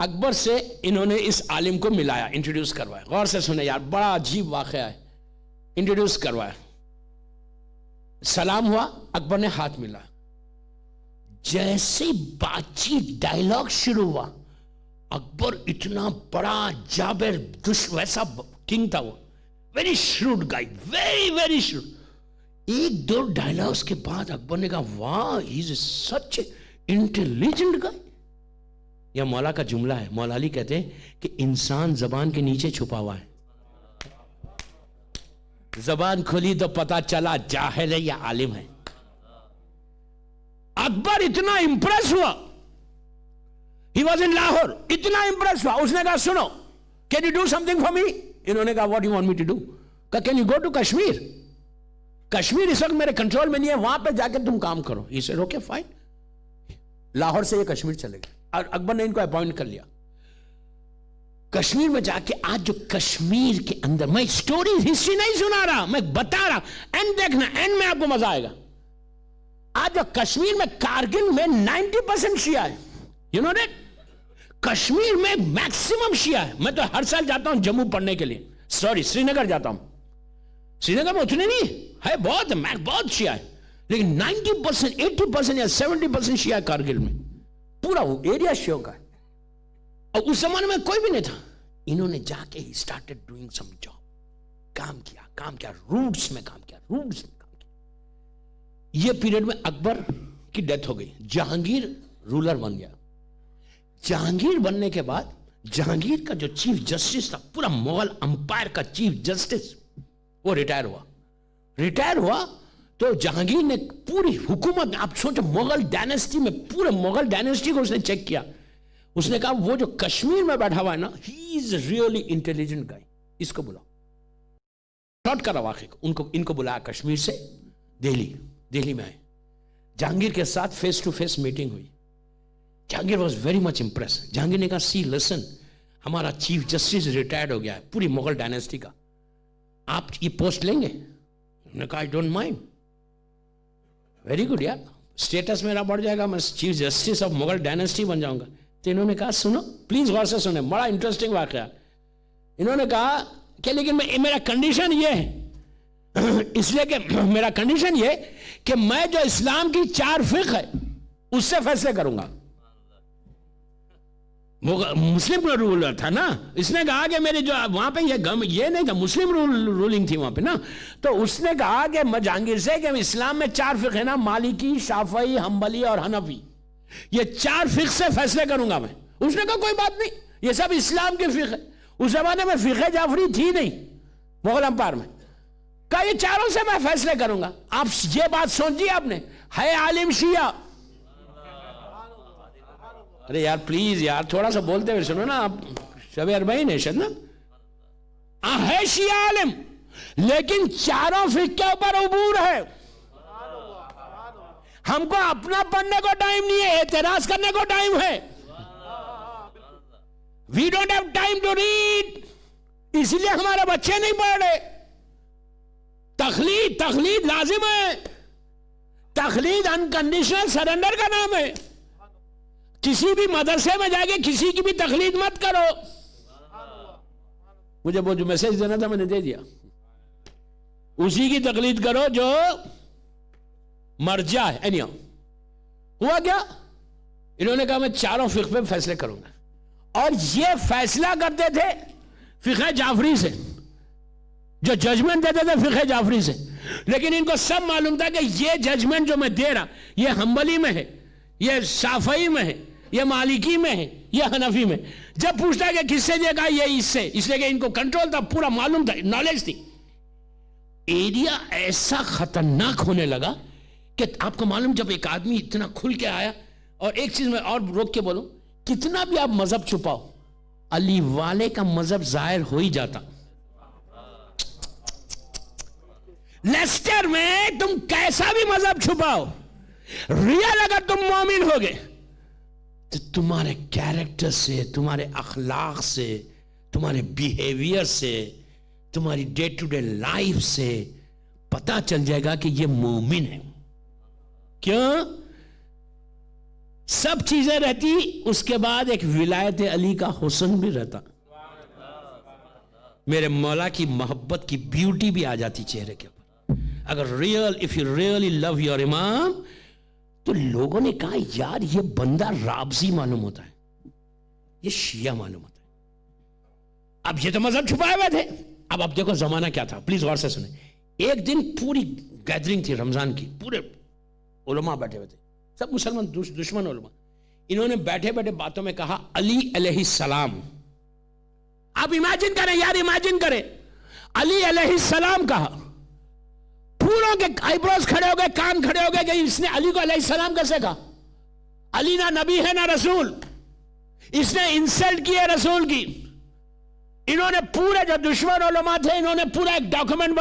اکبر سے انہوں نے اس عالم کو ملایا, انٹروڈیوس کروایا. غور سے سنیں یار, بڑا عجیب واقعہ ہے. انٹروڈیوس کروایا, سلام ہوا, اکبر نے ہاتھ ملایا. جیسے بات چیت ڈائلاگ شروع ہوا, اکبر اتنا بڑا جابر ویسا کنگ تھا, وہ ویری شروڈ گائی, ویری ویری شروڈ. 1-2 ڈائلاگز کے بعد اکبر نے کہا واہ ہی از سچ انٹیلیجنٹ گائی. یہ مولا کا جملہ ہے. مولا علی کہتے ہیں کہ انسان زبان کے نیچے چھپا ہوا ہے, زبان کھلی تو پتا چلا جاہل ہے یا عالم ہے. اکبر اتنا امپریس ہوا, ہی واز ان لاہور, اتنا امپریس ہوا, اس نے کہا سنو, can you do something for me. انہوں نے کہا what you want me to do. کہا can you go to Kashmir, Kashmir اس وقت میرے کنٹرول میں نہیں ہے, وہاں پہ جا کے تم کام کرو. یہ سے اوکے فائن. لاہور سے یہ کشمیر چلے گئے, اور اکبر نے ان کو اپوائنٹ کر لیا. کشمیر میں جا کے آج جو کشمیر کے اندر, میں سٹوری ہسٹری نہیں سنا رہا, میں بتا رہا, اینڈ دیکھنا, اینڈ میں آپ کو مزہ آئے گا. آج جو کشمیر میں کارگل میں 90% شیعہ ہے. یو نو دیٹ, کشمیر میں میکسیمم شیعہ ہے. میں تو ہر سال جاتا ہوں جموں پڑھنے کے لیے, سوری سری نگر جاتا ہوں. سری نگر میں اتنے نہیں ہے, بہت ہے, بہت شیعہ ہے, لیکن 90%, 80% یا 70% شیعہ ہے کارگل میں. پورا وہ ایریا شیعوں کا ہے. اور اس زمانے میں کوئی بھی نہیں تھا. انہوں نے جا کے ہی started doing some job, کام کیا, روٹس میں کام کیا. یہ پیریڈ میں اکبر کی ڈیتھ ہو گئی, جہانگیر رولر بن گیا. جہانگیر بننے کے بعد جہانگیر کا جو چیف جسٹس تھا پورا مغل امپائر کا چیف جسٹس وہ ریٹائر ہوا تو جہانگیر نے پوری حکومت، آپ سوچو مغل ڈائنیسٹی میں، پورے مغل ڈائنیسٹی کو اس نے چیک کیا. اس نے کہا وہ جو کشمیر میں بیٹھا ہوا ہے نا، ہی از ریئلی انٹیلیجنٹ گائی، اس کو بلاؤ. شارٹ کرا واقعے کو، ان کو بلایا کشمیر سے دہلی میں آئے. جہانگیر کے ساتھ فیس ٹو فیس میٹنگ ہوئی. Jahangir was very much impress. Jahangir نے کہا سی لسن، ہمارا چیف جسٹس ریٹائرڈ ہو گیا ہے پوری مغل ڈائنیسٹی کا، آپ یہ پوسٹ لیں گے؟ انہوں نے کہا I don't mind. Very good یار، اسٹیٹس میرا بڑھ جائے گا، میں chief justice of Mughal dynasty بن جاؤں گا. تو انہوں نے کہا سنو پلیز غور سے سنیں، بڑا انٹرسٹنگ واقعہ. انہوں نے کہا کہ لیکن میرا کنڈیشن یہ ہے، اس لیے کہ میرا کنڈیشن یہ کہ میں جو اسلام کی 4 فقہ ہے اس سے فیصلے کروں گا. مسلم رول تھا نا، اس نے کہا کہ میری جو وہاں پہ یہ نہیں تھا، مسلم رولنگ تھی وہاں پہ نا. تو اس نے کہا کہ میں جہانگیر سے کہ اسلام میں 4 فقہ ہے نا، مالکی، شافعی، حنبلی اور حنفی، یہ 4 فقہ سے فیصلے کروں گا میں. اس نے کہا کوئی بات نہیں، یہ سب اسلام کے فقہ ہے. اس زمانے میں فقہ جعفری تھی نہیں مغل امپائر میں. کہا یہ 4 سے میں فیصلے کروں گا. آپ یہ بات سوچیے، آپ نے ہے عالم شیعہ. ارے یار پلیز یار تھوڑا سا بولتے ہوئے سنو نا، آپ شب اربعین ہے شد نا، ہے شیعہ عالم لیکن 4 فقہ کے اوپر عبور ہے. ہم کو اپنا پڑھنے کو ٹائم نہیں ہے، اعتراض کرنے کو ٹائم ہے. We don't have time to read، اس لیے ہمارے بچے نہیں پڑھ رہے. تقلید لازم ہے. تقلید انکنڈیشنل سرنڈر کا نام ہے. کسی بھی مدرسے میں جا کے کسی کی بھی تقلید مت کرو. مجھے وہ جو میسج دینا تھا میں نے دے دیا. اسی کی تقلید کرو جو مرجع ہے. ہوا کیا؟ انہوں نے کہا میں 4 فقہ پہ فیصلے کروں گا، اور یہ فیصلہ کرتے تھے فقہ جعفری سے، جو ججمنٹ دیتے تھے فقہ جعفری سے. لیکن ان کو سب معلوم تھا کہ یہ ججمنٹ جو میں دے رہا یہ حنبلی میں ہے، یہ شافعی میں ہے، یہ مالکی میں ہے، یہ حنفی میں. جب پوچھتا ہے کہ کس سے دے گا، یہ اس سے، اس لیے کہ ان کو کنٹرول تھا، پورا معلوم تھا، نالج تھی. ایریا ایسا خطرناک ہونے لگا کہ آپ کو معلوم جب ایک آدمی اتنا کھل کے آیا. اور ایک چیز میں اور روک کے بولوں، کتنا بھی آپ مذہب چھپاؤ، علی والے کا مذہب ظاہر ہو ہی جاتا. لیسٹر میں تم کیسا بھی مذہب چھپاؤ، ریئل اگر تم مومن ہوگے تو تمہارے کیریکٹر سے، تمہارے اخلاق سے، تمہارے بیہیویئر سے، تمہاری ڈے ٹو ڈے لائف سے پتا چل جائے گا کہ یہ مومن ہے. کیوں؟ سب چیزیں رہتی، اس کے بعد ایک ولایت علی کا حسن بھی رہتا، میرے مولا کی محبت کی بیوٹی بھی آ جاتی چہرے کے اوپر. اگر if you really love your امام، تو لوگوں نے کہا یار یہ بندہ رابضی معلوم ہوتا ہے، یہ شیعہ معلوم ہوتا ہے. اب یہ تو مذہب چھپائے ہوئے تھے. اب دیکھو زمانہ کیا تھا، پلیز غور سے سنیں. ایک دن پوری گیدرنگ تھی رمضان کی، پورے علماء بیٹھے ہوئے تھے، سب مسلمان دشمن علماء. انہوں نے بیٹھے بیٹھے باتوں میں کہا علی علیہ السلام. آپ امیجن کریں یار، امیجن کریں، علی علیہ السلام کہا. پوروں کے آئی بروز کھڑے ہو گئے، کان کھڑے ہو گئے کہ اس نے علی کو علیہ السلام کیسے کہا؟ علی نہ نبی ہے نہ رسول، اس نے انسلٹ کی ہے رسول کی. انہوں نے پورے جو دشمن علماء تھے انہوں نے پورا ایک ڈاکومنٹ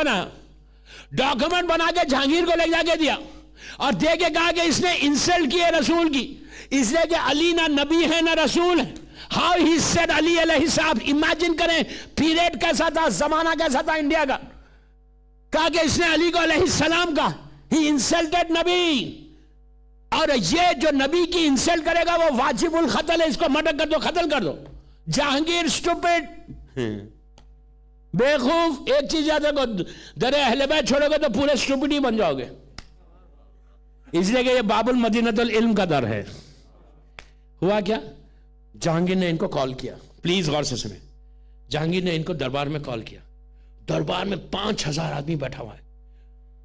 بنا کے جہانگیر کو لے جا کے دیا، اور دے کے کہا کہ اس نے انسلٹ کی ہے رسول کی، اس لیے کہ علی نہ نبی ہے نہ رسول ہے. ہاؤ ہی سیڈ علی علیہ السلام. امیجن کریں پیریڈ کیسا تھا، زمانہ کیسا تھا انڈیا کا. کہا کہ اس نے علی کو علیہ السلام کہا، ہی انسلٹڈ نبی. اور یہ جو نبی کی انسلٹ کرے گا وہ واجب القتل ہے، اس کو مرڈر کر دو، قتل کر دو. جہانگیر اسٹوپڈ، بیوقوف. ایک چیز یاد رکھو، در اہل بیت چھوڑو گے تو پورے اسٹوپڈ ہی بن جاؤ گے، اس لیے کہ یہ باب المدینۃ العلم کا در ہے. ہوا کیا؟ جہانگیر نے ان کو کال کیا، پلیز غور سے سنیں. جہانگیر نے ان کو دربار میں کال کیا. دربار میں 5000 آدمی بیٹھا ہوا ہے.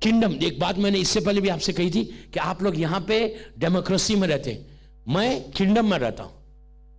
کنگڈم، ایک بات میں نے اس سے پہلے بھی آپ سے کہی تھی کہ آپ لوگ یہاں پہ ڈیموکریسی میں رہتے ہیں، میں کنگڈم میں رہتا ہوں.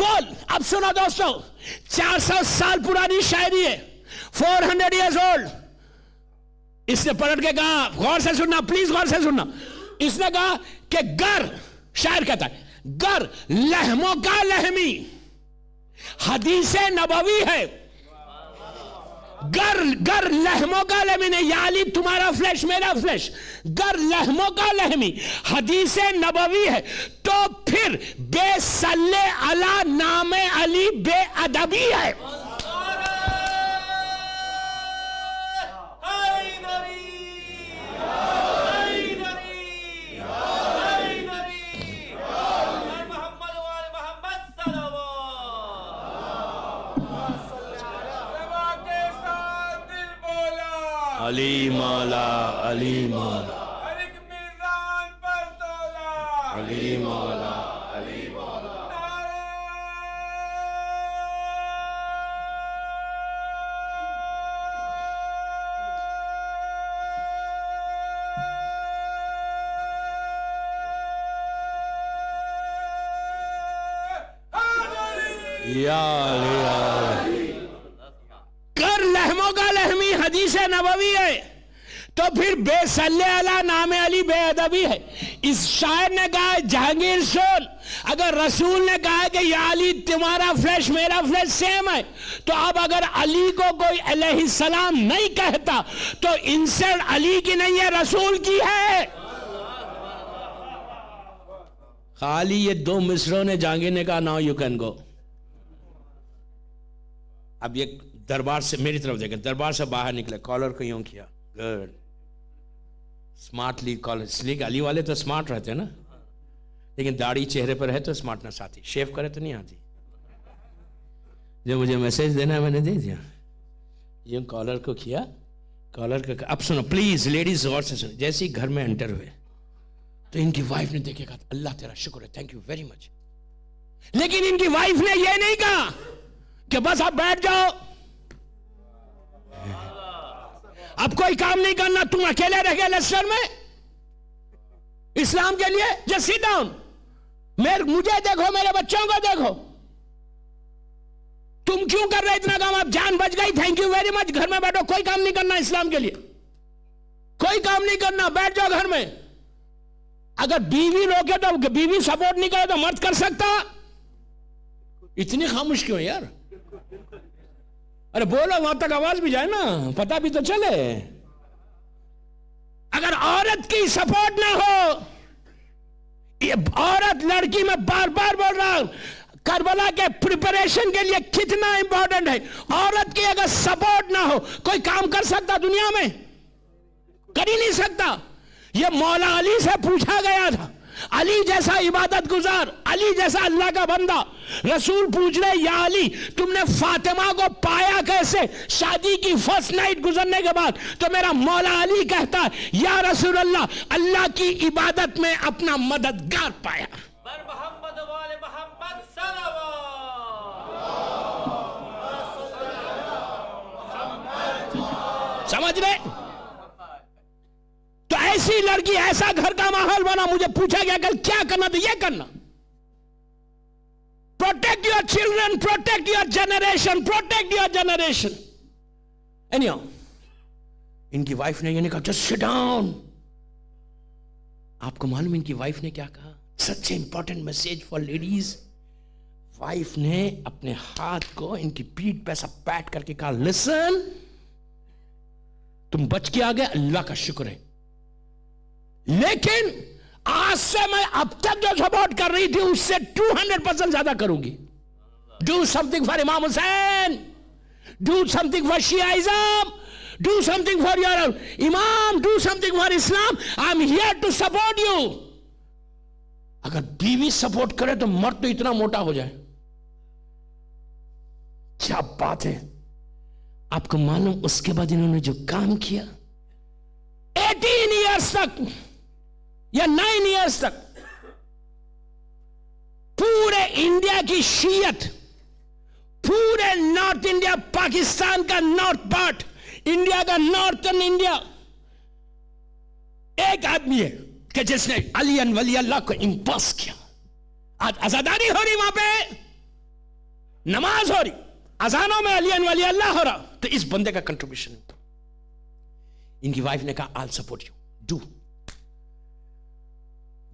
بول. اب سنو دوستو, 400 سال پرانی شاعری ہے, 400 years old. اس نے پلٹ کے کہا, غور سے سننا پلیز, غور سے سننا. اس نے کہا کہ گر, شاعر کہتا ہے, گر لہموں کا لہمی حدیث نبوی ہے. گر لہموں کا لہمی نے, یا علی تمہارا فلیش میرا فلیش, گر لہموں کا لہمی حدیث نبوی ہے, تو پھر بے صلی علی نام علی بے ادبی ہے. علی مولا علی مولا ایک میزان پر تولا. علی مولا علی مولا. یا علی کر لہموں کا لہمی حدیث نبوی ہے, تو پھر بے صلی علی نام علی بے ادبی ہے. اس شاعر نے کہا جہانگیر سن, اگر رسول نے کہا کہ یا علی تمہارا فلیش میرا فلیش سیم ہے, تو اب اگر علی کو کوئی علیہ السلام نہیں کہتا تو انسلٹ علی کی نہیں ہے, رسول کی ہے. خالی یہ 2 مصروں نے جہانگیر نے کہا ناؤ یو کین گو. اب یہ دربار سے میری طرف دیکھیں, دربار سے باہر نکلے, کالر کو یوں کیا, گڈ سمارٹلی کالر, اس لیے کہ علی والے تو سمارٹ رہتے ہیں نا, لیکن داڑھی چہرے پر ہے تو سمارٹنس آتی, شیو کرے تو نہیں آتی. جو مجھے میسج دینا ہے میں نے دے دیا. یوں کالر کو کیا, کالر کا, اب سنو پلیز لیڈیز غور سے سنو. جیسے ہی گھر میں انٹر ہوئے تو ان کی وائف نے دیکھے, کہا اللہ تیرا شکر ہے, تھینک یو ویری مچ. لیکن ان کی وائف نے یہ نہیں کہا کہ بس آپ بیٹھ جاؤ, اب کوئی کام نہیں کرنا, تم اکیلے رہ گئے لیسٹر میں اسلام کے لیے, جسٹ سٹ ڈاؤن, مجھے دیکھو میرے بچوں کو دیکھو, تم کیوں کر رہے اتنا کام, اب جان بچ گئی, تھینک یو ویری مچ, گھر میں بیٹھو, کوئی کام نہیں کرنا اسلام کے لیے, کوئی کام نہیں کرنا, بیٹھ جاؤ گھر میں. اگر بیوی روکے تو بیوی سپورٹ نہیں کرے تو مرد کر سکتا. اتنی خاموش کیوں یار, ارے بولو وہاں تک آواز بھی جائے نا, پتہ بھی تو چلے. اگر عورت کی سپورٹ نہ ہو, یہ عورت لڑکی میں بار بار بول رہا ہوں, کربلا کے پریپریشن کے لیے کتنا امپورٹنٹ ہے. عورت کی اگر سپورٹ نہ ہو, کوئی کام کر سکتا دنیا میں, کر ہی نہیں سکتا. یہ مولا علی سے پوچھا گیا تھا, علی جیسا عبادت گزار, علی جیسا اللہ کا بندہ, رسول پوچھ رہے یا علی تم نے فاطمہ کو پایا کیسے شادی کی فرسٹ نائٹ گزرنے کے بعد؟ تو میرا مولا علی کہتا ہے یا رسول اللہ, اللہ کی عبادت میں اپنا مددگار پایا. بر محمد وال محمد صلوات. سمجھ رہے؟ تو ایسی لڑکی, ایسا گھر کا ماحول بنا. مجھے پوچھا گیا کل کیا کرنا, تو یہ کرنا, protect your children, protect your generation, protect your generation. Anyhow, ان کی وائف نے یہ نہیں کہا just sit down. آپ کو معلوم ان کی وائف نے کیا کہا؟ such an important message for ladies. Wife نے اپنے ہاتھ کو ان کی پیٹھ پہ سب پیٹ کر کے کہا listen, تم بچ کے آ گئے, اللہ کا شکر ہے, لیکن آج سے میں اب تک جو سپورٹ کر رہی تھی اس سے 200% زیادہ کروں گی. Do something for Imam Hussain, do something for Shiaism, do something for your Imam, do something for Islam. I'm here to support you. اگر بیوی سپورٹ کرے تو مرد تو اتنا موٹا ہو جائے. کیا بات ہے. آپ کو معلوم اس کے بعد انہوں نے جو کام کیا 18 ایئرز تک یا 9 ایئرز تک پورے انڈیا کی شیعت, پورے نارتھ انڈیا, پاکستان کا نارتھ پارٹ, انڈیا کا نارتھن انڈیا, ایک آدمی ہے کہ جس نے علی ولی اللہ کو امپوس کیا. آج آزاداری ہو رہی وہاں پہ, نماز ہو رہی, اذانوں میں علی ولی اللہ ہو رہا, تو اس بندے کا کنٹریبیوشن. ان کی وائف نے کہا I'll support you, do.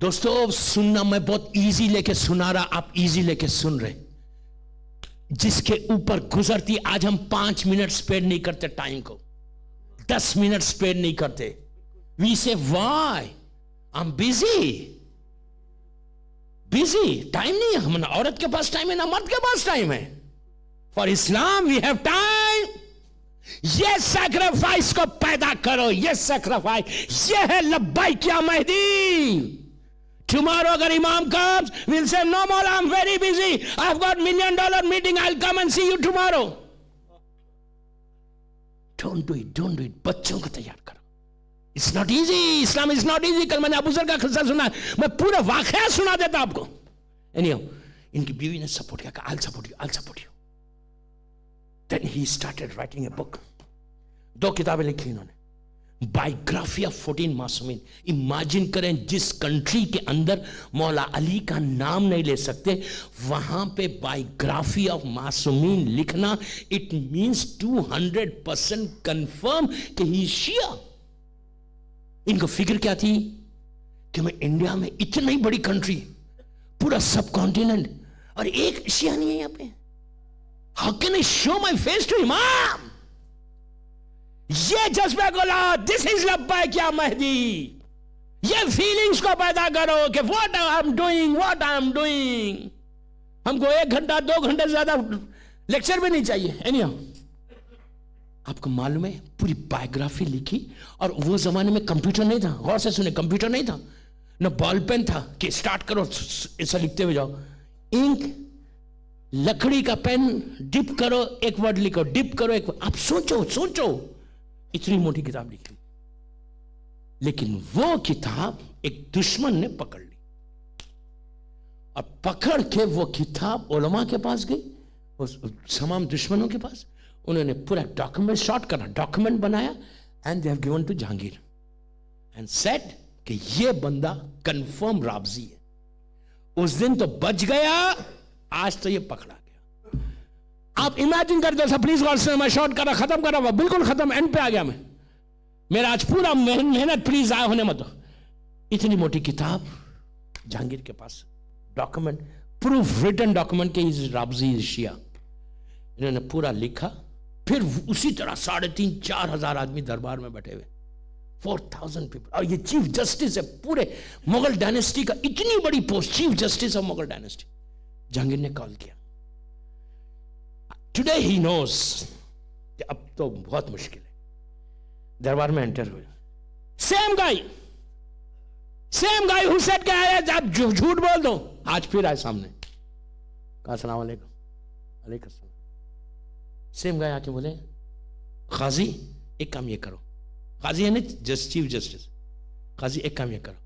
دوستو سننا میں بہت ایزی لے کے سنا رہا, آپ ایزی لے کے سن رہے. جس کے اوپر گزرتی, آج ہم 5 منٹ سپیڈ نہیں کرتے ٹائم کو, 10 منٹ سپیڈ نہیں کرتے. وی سے وائی I'm busy. ٹائم نہیں ہے, ہم نہ عورت کے پاس ٹائم ہے نہ مرد کے پاس ٹائم ہے. For Islam we have time. یہ سیکریفائس کو پیدا کرو, یہ سیکریفائس, یہ ہے لبیک یا مہدی. Tomorrow اگر امام comes, we'll say no more, I'm very busy, I've got $1 million meeting, I'll come and see you tomorrow. Don't do it. بچوں کو تیار کرو. It's not easy. Islam is not easy. کل میں نے ابو ذر کا قصہ سنا, میں پورا واقعہ سنا دیتا آپ کو. Anyhow, ان کی بیوی نے سپورٹ کیا, I'll support you. Then he started writing a book. 2 کتابیں لکھی انہوں نے, بائیوگرافی آف 14 معصومین. امیجن کریں جس کنٹری کے اندر مولا علی کا نام نہیں لے سکتے, وہاں پہ بائیوگرافی آف معصومین لکھنا, اٹ مینس 200% کنفرم کہ ہی شیعہ. ان کو فکر کیا تھی کہ میں انڈیا میں اتنی بڑی کنٹری, پورا سب کانٹیننٹ, اور ایک شیعہ نہیں ہے یہاں پہ. How can I show my face to امام؟ یہ جذبہ کو لاؤ, دس از لبیک یا مہدی. یہ فیلنگز کو پیدا کرو کہ what I'm doing. ہم کو 1 گھنٹہ 2 گھنٹے زیادہ لیکچر بھی نہیں چاہیے. Anyhow, آپ کو معلوم ہے پوری بائیوگرافی لکھی, اور وہ زمانے میں کمپیوٹر نہیں تھا. غور سے سنیں, کمپیوٹر نہیں تھا, نہ بال پین تھا کہ سٹارٹ کرو ایسا لکھتے ہوئے جاؤ. انک, لکڑی کا پین, ڈپ کرو ایک ورڈ لکھو, ڈپ کرو ایک ورڈ. آپ سوچو اتنی موٹی کتاب لکھی. لیکن وہ کتاب ایک دشمن نے پکڑ لی, اور پکڑ کے وہ کتاب علماء کے پاس گئی, تمام دشمنوں کے پاس. انہوں نے پورا ڈاکومنٹ شارٹ کرنا, ڈاکومنٹ بنایا, and they have given to Jahangir and said کہ یہ بندہ کنفرم رابضی ہے. اس دن تو بچ گیا, آج تو یہ پکڑا گیا. آپ امیجن کر دو, پلیز غور سے, میں شارٹ کرا, ختم کرا ہوا, بالکل ختم, اینڈ پہ آ گیا میں. میرا آج پورا محنت پلیز آئے ہونے مت. اتنی موٹی کتاب جہانگیر کے پاس, ڈاکومنٹ, پروف ریٹن ڈاکومنٹ کہ رابضی شیعہ. انہوں نے پورا لکھا. پھر اسی طرح 3,500-4 ہزار آدمی دربار میں بیٹھے ہوئے, 4,000 پیپل. اور یہ چیف جسٹس ہے پورے مغل ڈائنسٹی کا, اتنی بڑی post, chief justice of Mughal Dynasty. Jahangir نے کال کیا. ٹوڈے ہی نوز کہ اب تو بہت مشکل ہے. دربار میں انٹر ہوئے, سیم گائی ہو سیڈ کہ آئے آپ جھوٹ بول دو. آج پھر آئے سامنے, کہا السلام علیکم. علیکم السلام. سیم گائے آ کے بولے, قاضی ایک کام یہ کرو. قاضی ہے نا چیف جسٹس. قاضی ایک کام یہ کرو.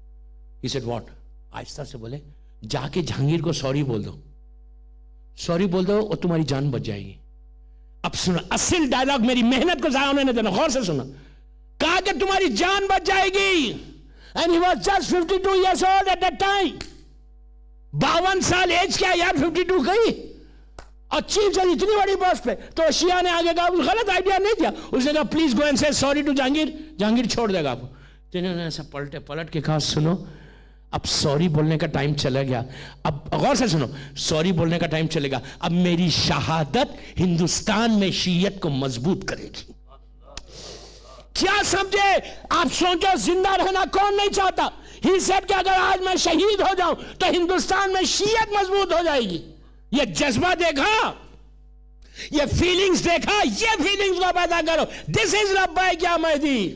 He said what? آہستہ سے بولے, جا کے جہانگیر کو سوری بول دو, سوری بول دو اور تمہاری جان بچ جائے گی. اب سنو اصل ڈائلاگ, میری محنت کو ضائع ہونے نہیں دینا, غور سے سنو. کہا کہ تمہاری جان بچ جائے گی. And he was just 52 years old at that time. 52 سال ایج کیا یار, 52 گئی. اور چیف جج اتنی بڑی پوسٹ پہ. تو شیعہ نے آگے کہا, غلط آئیڈیا نہیں دیا. اس نے کہا پلیز گو اینڈ سے سوری ٹو جہانگیر. جہانگیر چھوڑ دے گا آپ کو. تو انہوں نے ایسا پلٹ کے کہا, سنو اب سوری بولنے کا ٹائم چلا گیا. اب غور سے سنو, سوری بولنے کا ٹائم چلے گا. اب میری شہادت ہندوستان میں شیعیت کو مضبوط کرے گی. کیا سمجھے آپ؟ سوچو, زندہ رہنا کون نہیں چاہتا. ہی سیڈ کہ اگر آج میں شہید ہو جاؤں تو ہندوستان میں شیعیت مضبوط ہو جائے گی. یہ جذبہ دیکھا, یہ فیلنگز دیکھا, یہ فیلنگز کو پیدا کرو. دس از لبیک یا مہدی.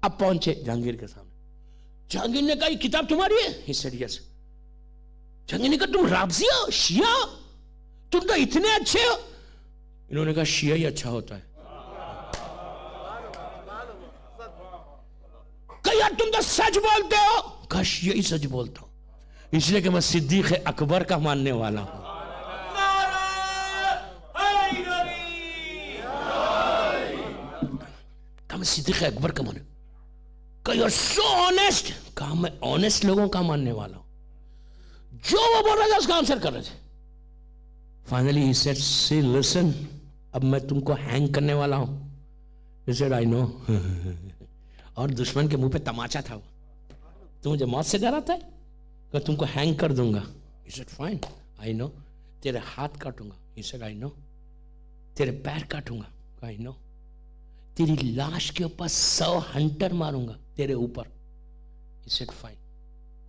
اب پہنچے جہانگیر کے سامنے. جہانگیر نے کہا یہ کتاب تمہاری ہے؟ He said yes. جہانگیر نے کہا تم رابضی ہو, شیعہ, تم تو اتنے اچھے ہو. انہوں نے کہا شیعہ ہی اچھا ہوتا ہے. کہ یار تم تو سچ بولتے ہو. کہا شیعہ ہی سچ بولتا ہوں, اس لیے کہ میں صدیق اکبر کا ماننے والا ہوں. کہا میں صدیق اکبر کا ماننے. کہا یو آر سو آنیسٹ. کہا میں آنیسٹ لوگوں کا ماننے والا ہوں, جو وہ بول رہا تھا اس کا آنسر کر رہے تھے. Finally he said, see, listen, اب میں تم کو ہینگ کرنے والا ہوں. He said, I know. اور دشمن کے منہ پہ تماچا تھا وہ. تو مجھے موت سے ڈراتا ہے کہ تم کو ہینگ کر دوں گا. He said, fine, I know. تیرے ہاتھ کاٹوں گا. He said, I know. تیرے پیر کاٹوں گا. I know. تیری لاش کے اوپر 100 ہنٹر ماروں گا تیرے اوپر. He said, fine.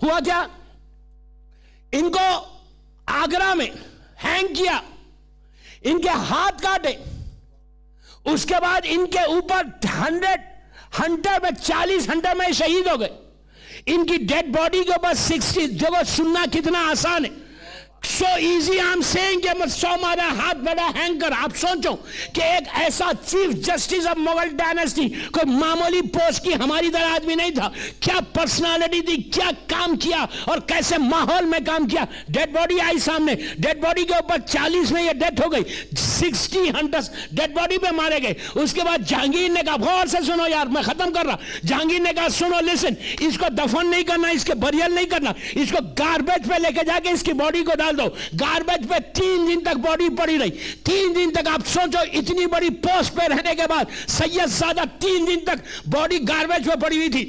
ہوا کیا؟ ان کو آگرہ میں ہینگ کیا, ان کے ہاتھ کاٹے, اس کے بعد ان کے اوپر 100 ہنٹر میں 40 ہنٹر میں شہید ہو گئے. ان کی ڈیڈ باڈی کے اوپر 60. جو سننا کتنا آسان ہے. So easy I'm saying کہ 100 مارا ہاتھ بڑا ہینگ کر. آپ سوچو کہ ایک ایسا chief justice of Mughal Dynasty کوئی معمولی پوسٹ کی ہماری طرح آدمی نہیں تھا. کیا پرسنالٹی تھی, کیا کام کیا اور کیسے ماحول میں کام کیا. ڈیڈ باڈی آئی سامنے, ڈیڈ باڈی کے اوپر 40 میں یہ ڈیتھ ہو گئی. 60 ہنٹرز ڈیڈ باڈی پہ مارے گئے. اس کے بعد جہانگیر نے کہا, غور سے سنو یار, میں ختم کر رہا. جہانگیر نے کہا سنو, لسن, اس کو دفن نہیں کرنا, اس کے بریل نہیں کرنا, اس کو گاربیج پہ لے کے جا کے اس کی باڈی کو ڈال دو. گاربیج پہ 3 دن تک باڈی پڑی رہی. 3 دن تک. آپ سوچو اتنی بڑی پوسٹ پہ رہنے کے بعد سید زادہ 3 دن تک باڈی گاربیج پہ پڑی ہوئی تھی.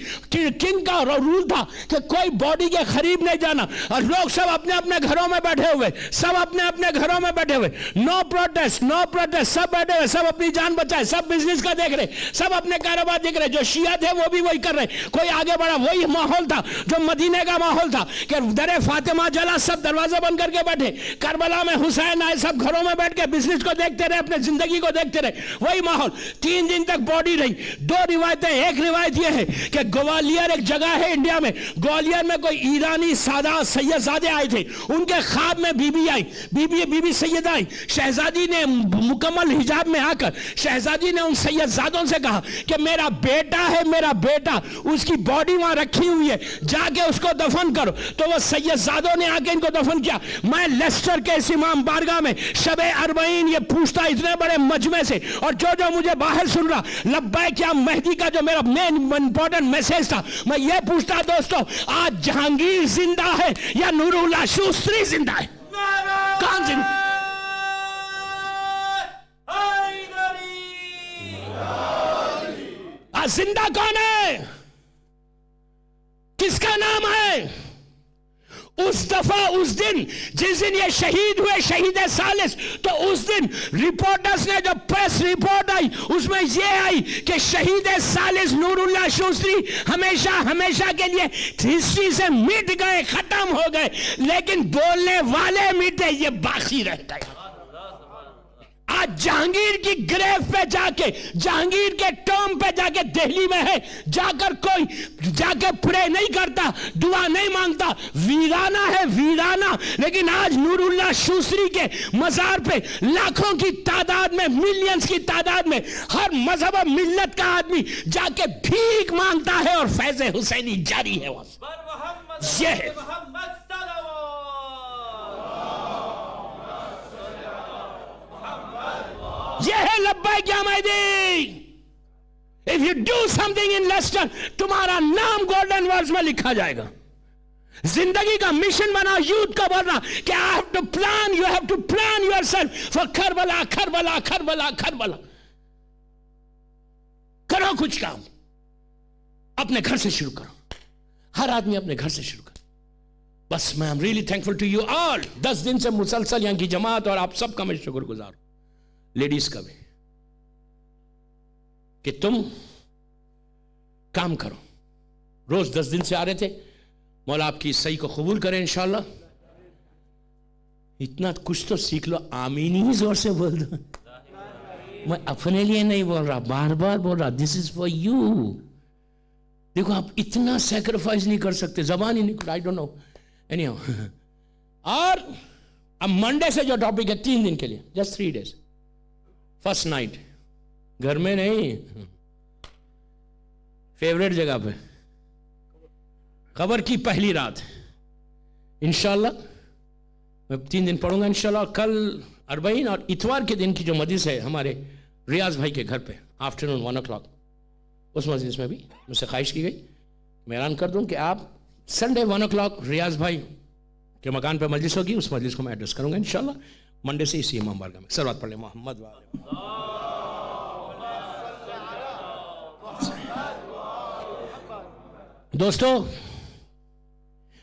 کنگ کا رول تھا کہ کوئی باڈی کے قریب نہیں جانا, اور لوگ سب اپنے اپنے گھروں میں بیٹھے ہوئے, سب اپنے اپنے گھروں میں بیٹھے ہوئے. نو پروٹیسٹ, نو پروٹیسٹ, سب بیٹھے ہوئے, سب اپنی جان بچائے, سب بزنس کا دیکھ رہے, سب اپنے کاروبار دیکھ رہے. جو شیعہ تھے وہ بھی وہی کر رہے, کوئی آگے بڑھا. وہی ماحول تھا جو مدینے کا ماحول تھا کہ در فاطمہ جلا, سب دروازے بند کر کے بیٹھے. کربلا میں حسین آئے, سب گھروں میں بیٹھ کے بزنس کو دیکھتے رہے, اپنے زندگی کو دیکھتے رہے. وہی ماحول. 3 دن تک باڈی رہی. 2 روایتیں. ایک روایت یہ ہے کہ گوالیر ایک جگہ ہے انڈیا میں, گوالیر میں کوئی ایرانی سادہ سید زادے آئے تھے. ان کے خواب میں بی بی آئی, بی بی سید آئی. شہزادی نے مکمل حجاب میں آ کر شہزادی نے ان سید زادوں سے کہا کہ میرا بیٹا ہے, میرا بیٹا, اس کی باڈی وہاں رکھی ہوئی ہے, جا کے اس کو دفن کرو. تو وہ سید زادوں نے آ کے ان کو دفن کیا. میں لیسٹر کے اس امام بارگاہ میں شب 40 یہ پوچھتا اتنے بڑے مجمع سے, اور جو مجھے باہر سن رہا, لبیک یا مہدی کا جو میرا مین امپورٹنٹ میسج تھا, میں یہ پوچھتا دوستو, آج جہانگیر زندہ ہے یا نور اللہ شوستری زندہ ہے؟ کون زندہ؟ زندہ کون ہے؟ کس کا نام ہے؟ اس دفعہ, اس دن جس دن یہ شہید ہوئے, شہید ثالث, تو اس دن رپورٹرز نے جو پریس رپورٹ آئی اس میں یہ آئی کہ شہید ثالث نور اللہ شوستری ہمیشہ ہمیشہ کے لیے ہسٹری سے مٹ گئے, ختم ہو گئے, لیکن بولنے والے مٹے, یہ باقی رہ گئے. آج جہانگیر کی گریو پہ جا کے, جہانگیر کے ٹوم پہ جا کے, دہلی میں ہے, جا کر کوئی جا کے پرے نہیں کرتا, دعا نہیں مانگتا. ویرانہ ہے, ویرانہ. لیکن آج نور اللہ شوستری کے مزار پہ لاکھوں کی تعداد میں, ملینز کی تعداد میں, ہر مذہب و ملت کا آدمی جا کے بھیک مانگتا ہے, اور فیض حسینی جاری ہے. یہ ہے یہ ہے لبیک یا مہدی. If you do something in Leicester, تمہارا نام گولڈن ورڈز میں لکھا جائے گا. زندگی کا مشن بنا, یوتھ کا بننا کہ I have to plan, you have to plan yourself for Karbala, Karbala, Karbala, Karbala. کرو کچھ کام, اپنے گھر سے شروع کرو. ہر آدمی اپنے گھر سے شروع کرو. بس میں I'm really thankful to you all. 10 دن سے مسلسل یہاں کی جماعت اور آپ سب کا میں شکر گزار ہوں, لیڈیز کا بھی, کہ تم کام کرو. روز 10 دن سے آ رہے تھے. مولا آپ کی صحیح کو قبول کریں انشاءاللہ. اتنا کچھ تو سیکھ لو. آمین ہی زور سے بول دو. میں اپنے لیے نہیں بول رہا, بار بار بول رہا, دس از فار یو. دیکھو آپ اتنا سیکریفائز نہیں کر سکتے, زبان ہی نہیں, I don't know. Anyhow, اور اب منڈے سے جو ٹاپک ہے 3 دن کے لیے, جسٹ 3 days. فرسٹ نائٹ گھر میں نہیں, فیوریٹ جگہ پہ, قبر کی پہلی رات انشاءاللہ. میں 3 دن پڑھوں گا انشاءاللہ. کل 40 اور اتوار کے دن کی جو مجلس ہے ہمارے ریاض بھائی کے گھر پہ, آفٹرنون 1 o'clock, اس مجلس میں بھی مجھ سے خواہش کی گئی, میں اعلان کر دوں کہ آپ سنڈے 1 o'clock ریاض بھائی کے مکان پہ مجلس ہوگی, اس مجلس کو میں ایڈریس کروں گا انشاءاللہ. منڈے سے اسی امام بارگاہ میں صلوات پڑھ لیں محمد والے دوستو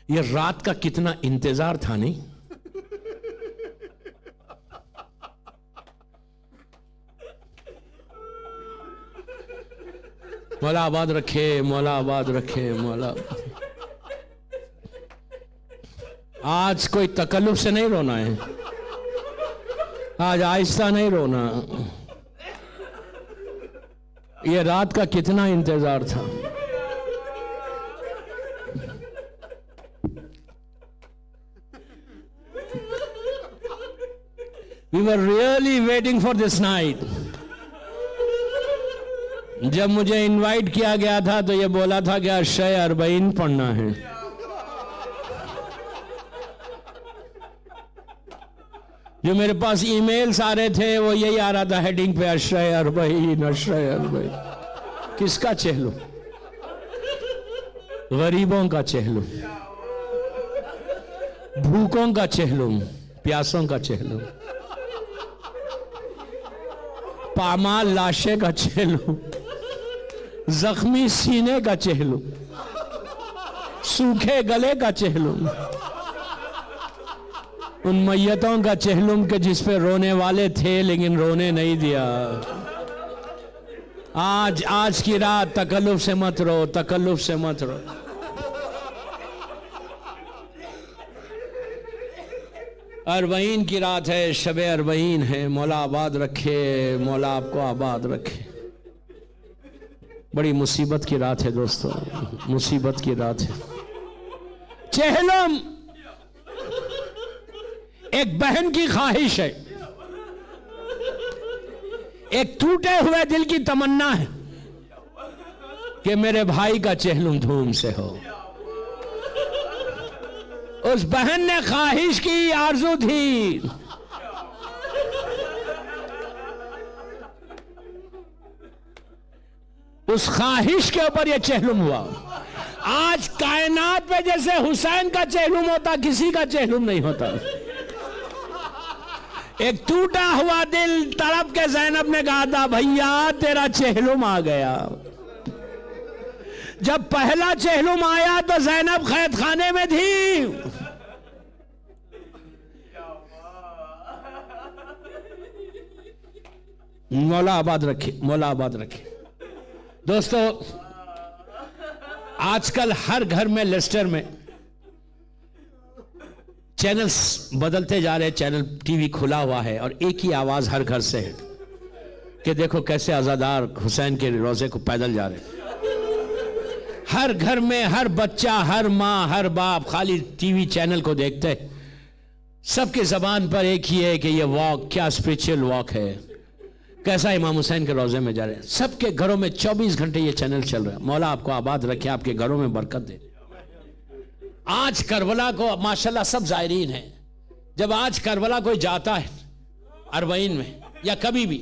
یہ رات کا کتنا انتظار تھا نہیں؟ مولا آباد رکھے، مولا آباد رکھے، مولا آج کوئی تکلف سے نہیں رونا ہے، آج آہستہ نہیں رونا، یہ رات کا کتنا انتظار تھا۔ We were really waiting for this night. جب مجھے انوائٹ کیا گیا تھا تو یہ بولا تھا کہ عشاء اربعین پڑھنا ہے۔ جو میرے پاس ای میلز آ رہے تھے وہ یہی آ رہا تھا ہیڈنگ پہ عشاء اربعین، عشاء اربعین۔ کس کا چہلو؟ غریبوں کا چہلو، بھوکوں کا چہلو، پیاسوں کا چہلو، پامال لاشے کا چہلو، زخمی سینے کا چہلو، سوکھے گلے کا چہلو، ان میتوں کا چہلم کہ جس پہ رونے والے تھے لیکن رونے نہیں دیا۔ آج کی رات تکلف سے مت رو، تکلف سے مت رو۔ اربعین کی رات ہے، شب اربعین ہے، مولا آباد رکھے، مولا آپ کو آباد رکھے۔ بڑی مصیبت کی رات ہے دوستو، مصیبت کی رات ہے۔ چہلم ایک بہن کی خواہش ہے، ایک ٹوٹے ہوئے دل کی تمنا ہے کہ میرے بھائی کا چہلم دھوم سے ہو۔ اس بہن نے خواہش کی، آرزو تھی، اس خواہش کے اوپر یہ چہلم ہوا۔ آج کائنات پہ جیسے حسین کا چہلم ہوتا کسی کا چہلم نہیں ہوتا۔ ایک ٹوٹا ہوا دل تڑپ کے زینب نے کہا تھا بھیا تیرا چہلم آ گیا۔ جب پہلا چہلم آیا تو زینب قید خانے میں تھی۔ مولا آباد رکھے، مولا آباد رکھے۔ دوستو آج کل ہر گھر میں لیسٹر میں چینلز بدلتے جا رہے، چینل ٹی وی کھلا ہوا ہے اور ایک ہی آواز ہر گھر سے ہے کہ دیکھو کیسے عزادار حسین کے روزے کو پیدل جا رہے۔ ہر گھر میں ہر بچہ، ہر ماں، ہر باپ خالی ٹی وی چینل کو دیکھتے، سب کی زبان پر ایک ہی ہے کہ یہ واک کیا اسپریچول واک ہے، کیسا امام حسین کے روزے میں جا رہے ہیں۔ سب کے گھروں میں 24 گھنٹے یہ چینل چل رہا ہے۔ مولا آپ کو آباد رکھے، آپ کے گھروں میں برکت دے۔ آج کربلا کو ماشاءاللہ سب زائرین ہیں، جب آج کربلا کوئی جاتا ہے اربعین میں یا کبھی بھی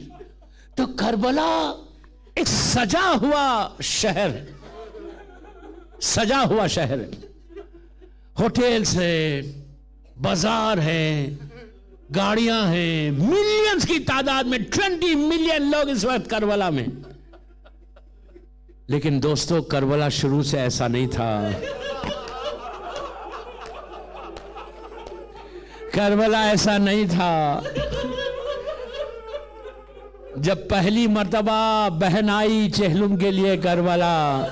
تو کربلا ایک سجا ہوا شہر ہے، سجا ہوا شہر ہے، ہوٹلز ہیں، بازار ہیں، گاڑیاں ہیں، ملینز کی تعداد میں 20 ملین لوگ اس وقت کربلا میں۔ لیکن دوستو کربلا شروع سے ایسا نہیں تھا۔ کربلا ایسا نہیں تھا۔ جب پہلی مرتبہ بہن آئی چہلم کے لیے کربلا،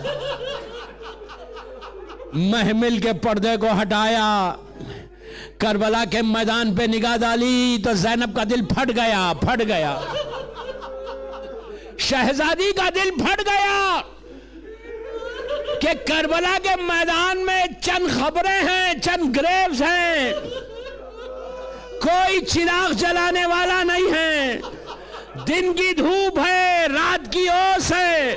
محمل کے پردے کو ہٹایا، کربلا کے میدان پہ نگاہ ڈالی تو زینب کا دل پھٹ گیا، پھٹ گیا، شہزادی کا دل پھٹ گیا کہ کربلا کے میدان میں چند خبریں ہیں، چند گریوز ہیں، کوئی چراغ جلانے والا نہیں ہے، دن کی دھوپ ہے، رات کی اوس ہے۔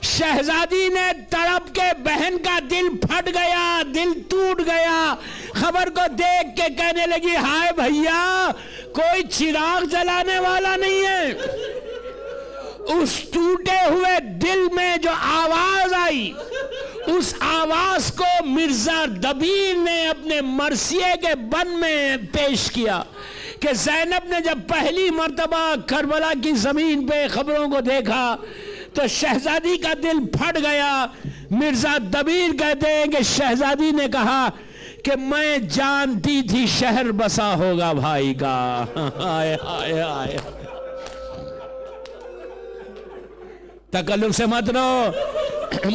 شہزادی نے تڑپ کے بہن کا دل پھٹ گیا، دل ٹوٹ گیا، خبر کو دیکھ کے کہنے لگی ہائے بھیا کوئی چراغ جلانے والا نہیں ہے۔ اس ٹوٹے ہوئے دل میں جو آواز آئی، اس آواز کو مرزا دبیر نے اپنے مرثیے کے بن میں پیش کیا کہ زینب نے جب پہلی مرتبہ کربلا کی زمین پہ خبروں کو دیکھا تو شہزادی کا دل پھٹ گیا. مرزا دبیر کہتے ہیں کہ شہزادی نے کہا کہ میں جانتی تھی شہر بسا ہوگا بھائی کا. آئے آئے آئے, تکلف سے مت رہو.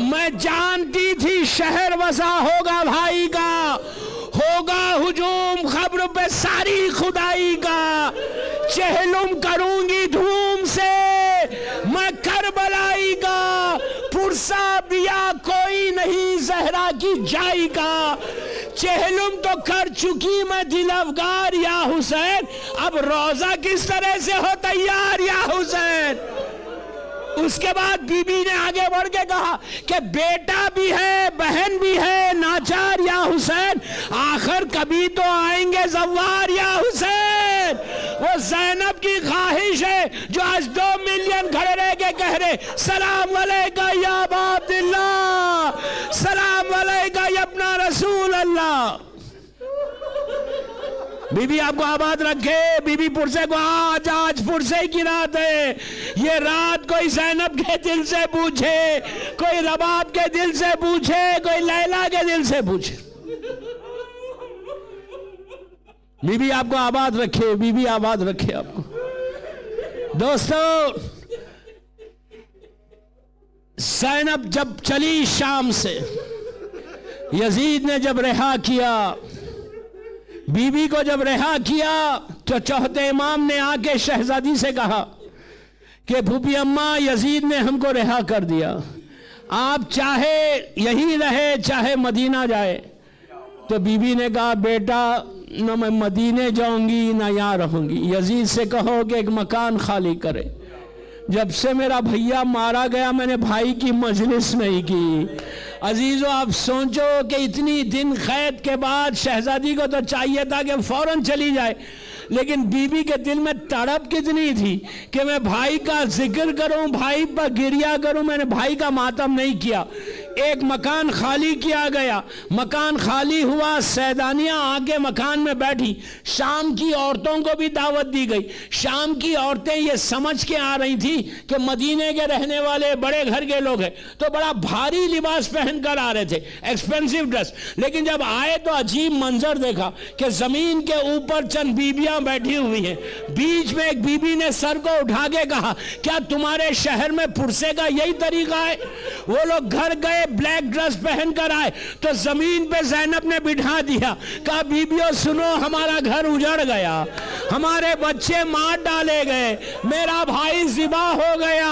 میں جانتی تھی شہر بسا ہوگا بھائی کا, ہوگا ہجوم خبر پہ ساری خدائی کا, چہلم کروں گی دھوم سے میں کربلائی کا, پرسا بیا کوئی نہیں زہرا کی جائی کا, چہلم تو کر چکی میں دل افگار یا حسین, اب روزہ کس طرح سے ہو تیار یا حسین. اس کے بعد بی بی نے آگے بڑھ کے کہا کہ بیٹا بھی ہے بہن بھی ہے ناچار یا حسین, آخر کبھی تو آئیں گے زوار یا حسین. وہ زینب کی خواہش ہے جو آج 2 ملین کھڑے رہ کے کہہ رہے سلام علیکہ یا ابا عبداللہ, سلام علیکہ یا ابن رسول اللہ. بی بی آپ کو آباد رکھے. بی بی پرسے کو آج پرسے کی رات ہے. یہ رات کوئی زینب کے دل سے پوچھے, کوئی رباب کے دل سے پوچھے, کوئی لیلا کے دل سے پوچھے. بی بی آپ کو آباد رکھے, بی بی آباد رکھے آپ کو. دوستو, زینب جب چلی شام سے, یزید نے جب رہا کیا, بی بی کو جب رہا کیا تو چوتھے امام نے آ کے شہزادی سے کہا کہ پھوپھی اماں یزید نے ہم کو رہا کر دیا, آپ چاہے یہی رہے چاہے مدینہ جائے. تو بی بی نے کہا بیٹا نہ میں مدینے جاؤں گی نہ یہاں رہوں گی, یزید سے کہو کہ ایک مکان خالی کرے. جب سے میرا بھیا مارا گیا میں نے بھائی کی مجلس نہیں کی. عزیزو آپ سوچو کہ اتنی دن قید کے بعد شہزادی کو تو چاہیے تھا کہ فوراً چلی جائے, لیکن بی بی کے دل میں تڑپ کتنی تھی کہ میں بھائی کا ذکر کروں, بھائی پر گریہ کروں. میں نے بھائی کا ماتم نہیں کیا. ایک مکان خالی کیا گیا, مکان خالی ہوا, سیدانیاں آگے مکان میں بیٹھی. شام کی عورتوں کو بھی دعوت دی گئی. شام کی عورتیں یہ سمجھ کے آ رہی تھی کہ مدینے کے رہنے والے بڑے گھر کے لوگ ہیں تو بڑا بھاری لباس پہن کر آ رہے تھے, ایکسپینسیو ڈریس. لیکن جب آئے تو عجیب منظر دیکھا کہ زمین کے اوپر چند بیبیاں بیٹھی ہوئی ہیں. بیچ میں ایک بی بی نے سر کو اٹھا کے کہا کیا تمہارے شہر میں پرسے کا یہی طریقہ ہے؟ وہ لوگ گھر گئے, بلیک ڈریس پہن کر آئے تو زمین پہ زینب نے بٹھا دیا. کہا بیبیوں سنو, ہمارا گھر اجڑ گیا, ہمارے بچے مار ڈالے گئے, میرا بھائی ذبح ہو گیا,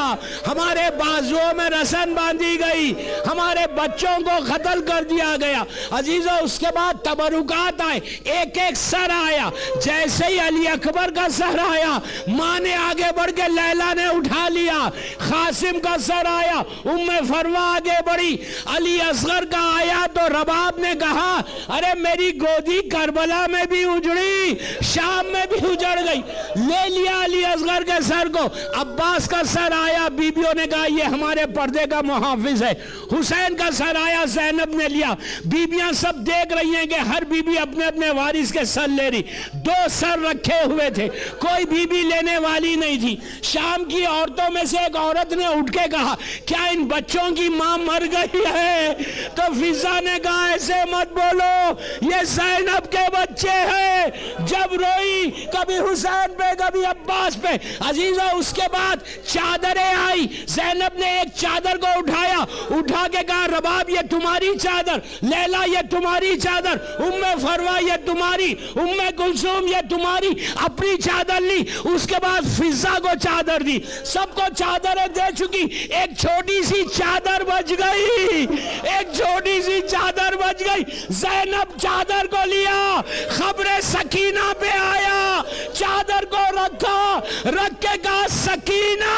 ہمارے بازوؤں میں رسن باندھی گئی, ہمارے بچوں کو قتل کر دیا گیا. عزیزو اس کے بعد تبرکات آئے, ایک ایک سر آیا. جیسے ہی علی اکبر کا سر آیا ماں نے آگے بڑھ کے لیلا نے اٹھا لیا. قاسم کا سر آیا, ام فروا آگے بڑھی. علی اصغر کا آیا تو رباب نے کہا ارے میری گودی کربلا میں بھی اجڑی, شام میں بھی اجڑ گئی. لے لیا علی اصغر کے سر کو. عباس کا سر آیا, بیبیوں نے کہا یہ ہمارے پردے کا محافظ ہے. حسین کا سر آیا, زینب نے لیا. بیبیاں سب دیکھ رہی ہیں کہ ہر بیوی اپنے اپنے وارث کے سر لے رہی. 2 سر رکھے ہوئے تھے, کوئی بیوی لینے والی نہیں تھی. شام کی عورتوں میں سے ایک عورت نے اٹھ کے کہا کیا ان بچوں کی ماں مر گئی ہے؟ تو فضا نے کہا ایسے مت بولو, یہ زینب کے بچے ہیں. جب روئی کبھی حسین پہ کبھی عباس پہ. عزیزہ اس کے بعد چادریں آئی. زینب نے ایک چادر کو اٹھایا, اٹھا کے کہا رباب یہ تمہاری چادر, لیلا یہ تمہاری چادر, ام فروا یہ تمہاری, ام کلثوم یہ تمہاری. اپنی چادر لی. اس کے بعد فضا کو چادر دی. سب کو چادریں دے چکی, ایک چھوٹی سی چادر بچ گئی, ایک چھوٹی سی چادر بچ گئی. زینب چادر کو لیا, خبر سکینہ پہ آیا, چادر کو رکھا, رکھ کے کہا سکینہ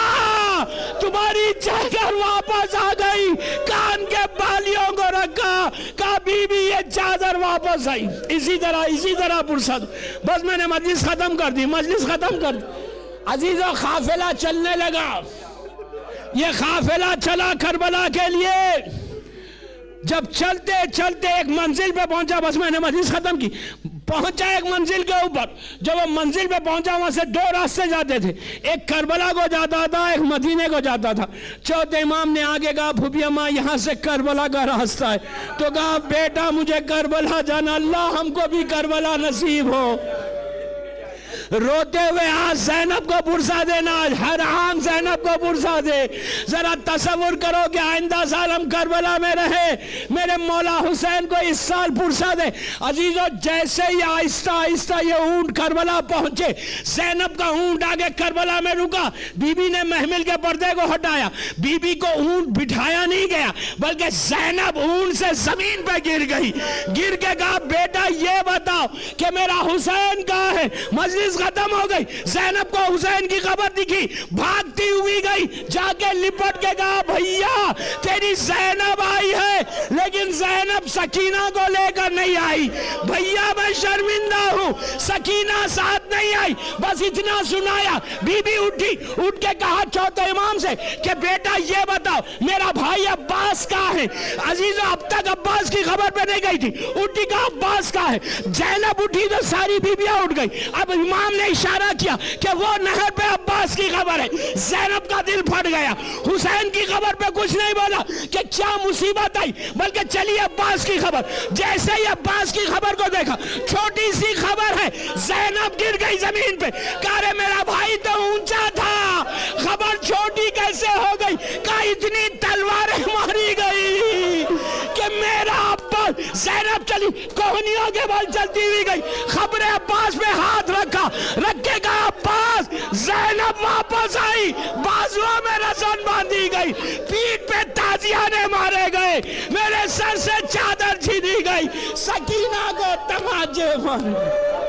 تمہاری چادر واپس آ گئی. کان کے بالیوں کو رکھا, کہا بی بی یہ چادر واپس آئی. اسی طرح پرسد. بس میں نے مجلس ختم کر دی. عزیزو قافلہ چلنے لگا. یہ قافلہ چلا کربلا کے لیے. جب چلتے چلتے ایک منزل پہ پہنچا، بس میں نے مجلس ختم کی، پہنچا ایک منزل کے اوپر، جب وہ منزل پہ پہنچا وہاں سے دو راستے جاتے تھے، ایک کربلا کو جاتا تھا، ایک مدینے کو جاتا تھا۔ چوتھے امام نے آگے کہا پھوپھی اماں یہاں سے کربلا کا راستہ ہے، تو کہا بیٹا مجھے کربلا جانا، اللہ ہم کو بھی کربلا نصیب ہو۔ روتے ہوئے آج زینب کو پرسا دینا، ہر عام زینب کو پرسا دے۔ ذرا تصور کرو کہ آئندہ سال ہم کربلا میں رہے، میرے مولا حسین کو اس سال پرسا دے۔ عزیزو جیسے ہی آہستہ آہستہ یہ اونٹ کربلا پہنچے، زینب کا اونٹ آگے کربلا میں رکا، بی بی نے محمل کے پردے کو ہٹایا، بی بی کو اونٹ بٹھایا نہیں گیا بلکہ زینب اونٹ سے زمین پہ گر گئی، گر کے کہا بیٹا یہ بتاؤ کہ میرا حسین کہاں ہے؟ مجلس ختم ہو گئی، زینب کو حسین کی خبر دکھی، بھاگتی ہوئی گئی، جا کے لپٹ کے کہا بھیا تیری زینب آئی ہے، لیکن زینب سکینہ کو لے کر نہیں آئی، بھیا میں شرمندہ ہوں، سکینہ ساتھ نہیں آئی۔ بس اتنا سنایا، بی بی اٹھی، اٹھ کے کہا چوتھے امام سے کہ بیٹا یہ بتاؤ میرا بھائی عباس کہاں ہے؟ عزیزو اب تک عباس کی خبر پہ نہیں گئی تھی، اٹھی کہا عباس کہاں ہے؟ زینب اٹھی تو ساری بیبیاں اٹھ گئی، اب امام نے اشارہ کیا کہ وہ نہر پہ عباس کی خبر ہے۔ زینب کا دل پھٹ گیا، حسین کی خبر پہ کچھ نہیں بولا کہ کیا مصیبت آئی، بلکہ چلی عباس کی خبر۔ جیسے ہی عباس کی خبر کو دیکھا، چھوٹی سی خبر ہے، زینب گر گئی زمین پہ، کہا رے میرا بھائی تو اونچا تھا، خبر چھوٹی کیسے ہو گئی؟ کہا اتنی تلواریں ماری گئی کہ میرا عباس۔ زینب چلی، کوہنیوں کے بل چلتی ہوئی گئی، خبر عباس پہ ہاتھ رکھا، رکھ کے کہا عباس، زینب واپس آئی، بازووں میں رسن باندھی گئی، پیٹ پہ تازیانے مارے گئے، میرے سر سے چادر چھینی گئی، سکینہ کو تماچے مارے۔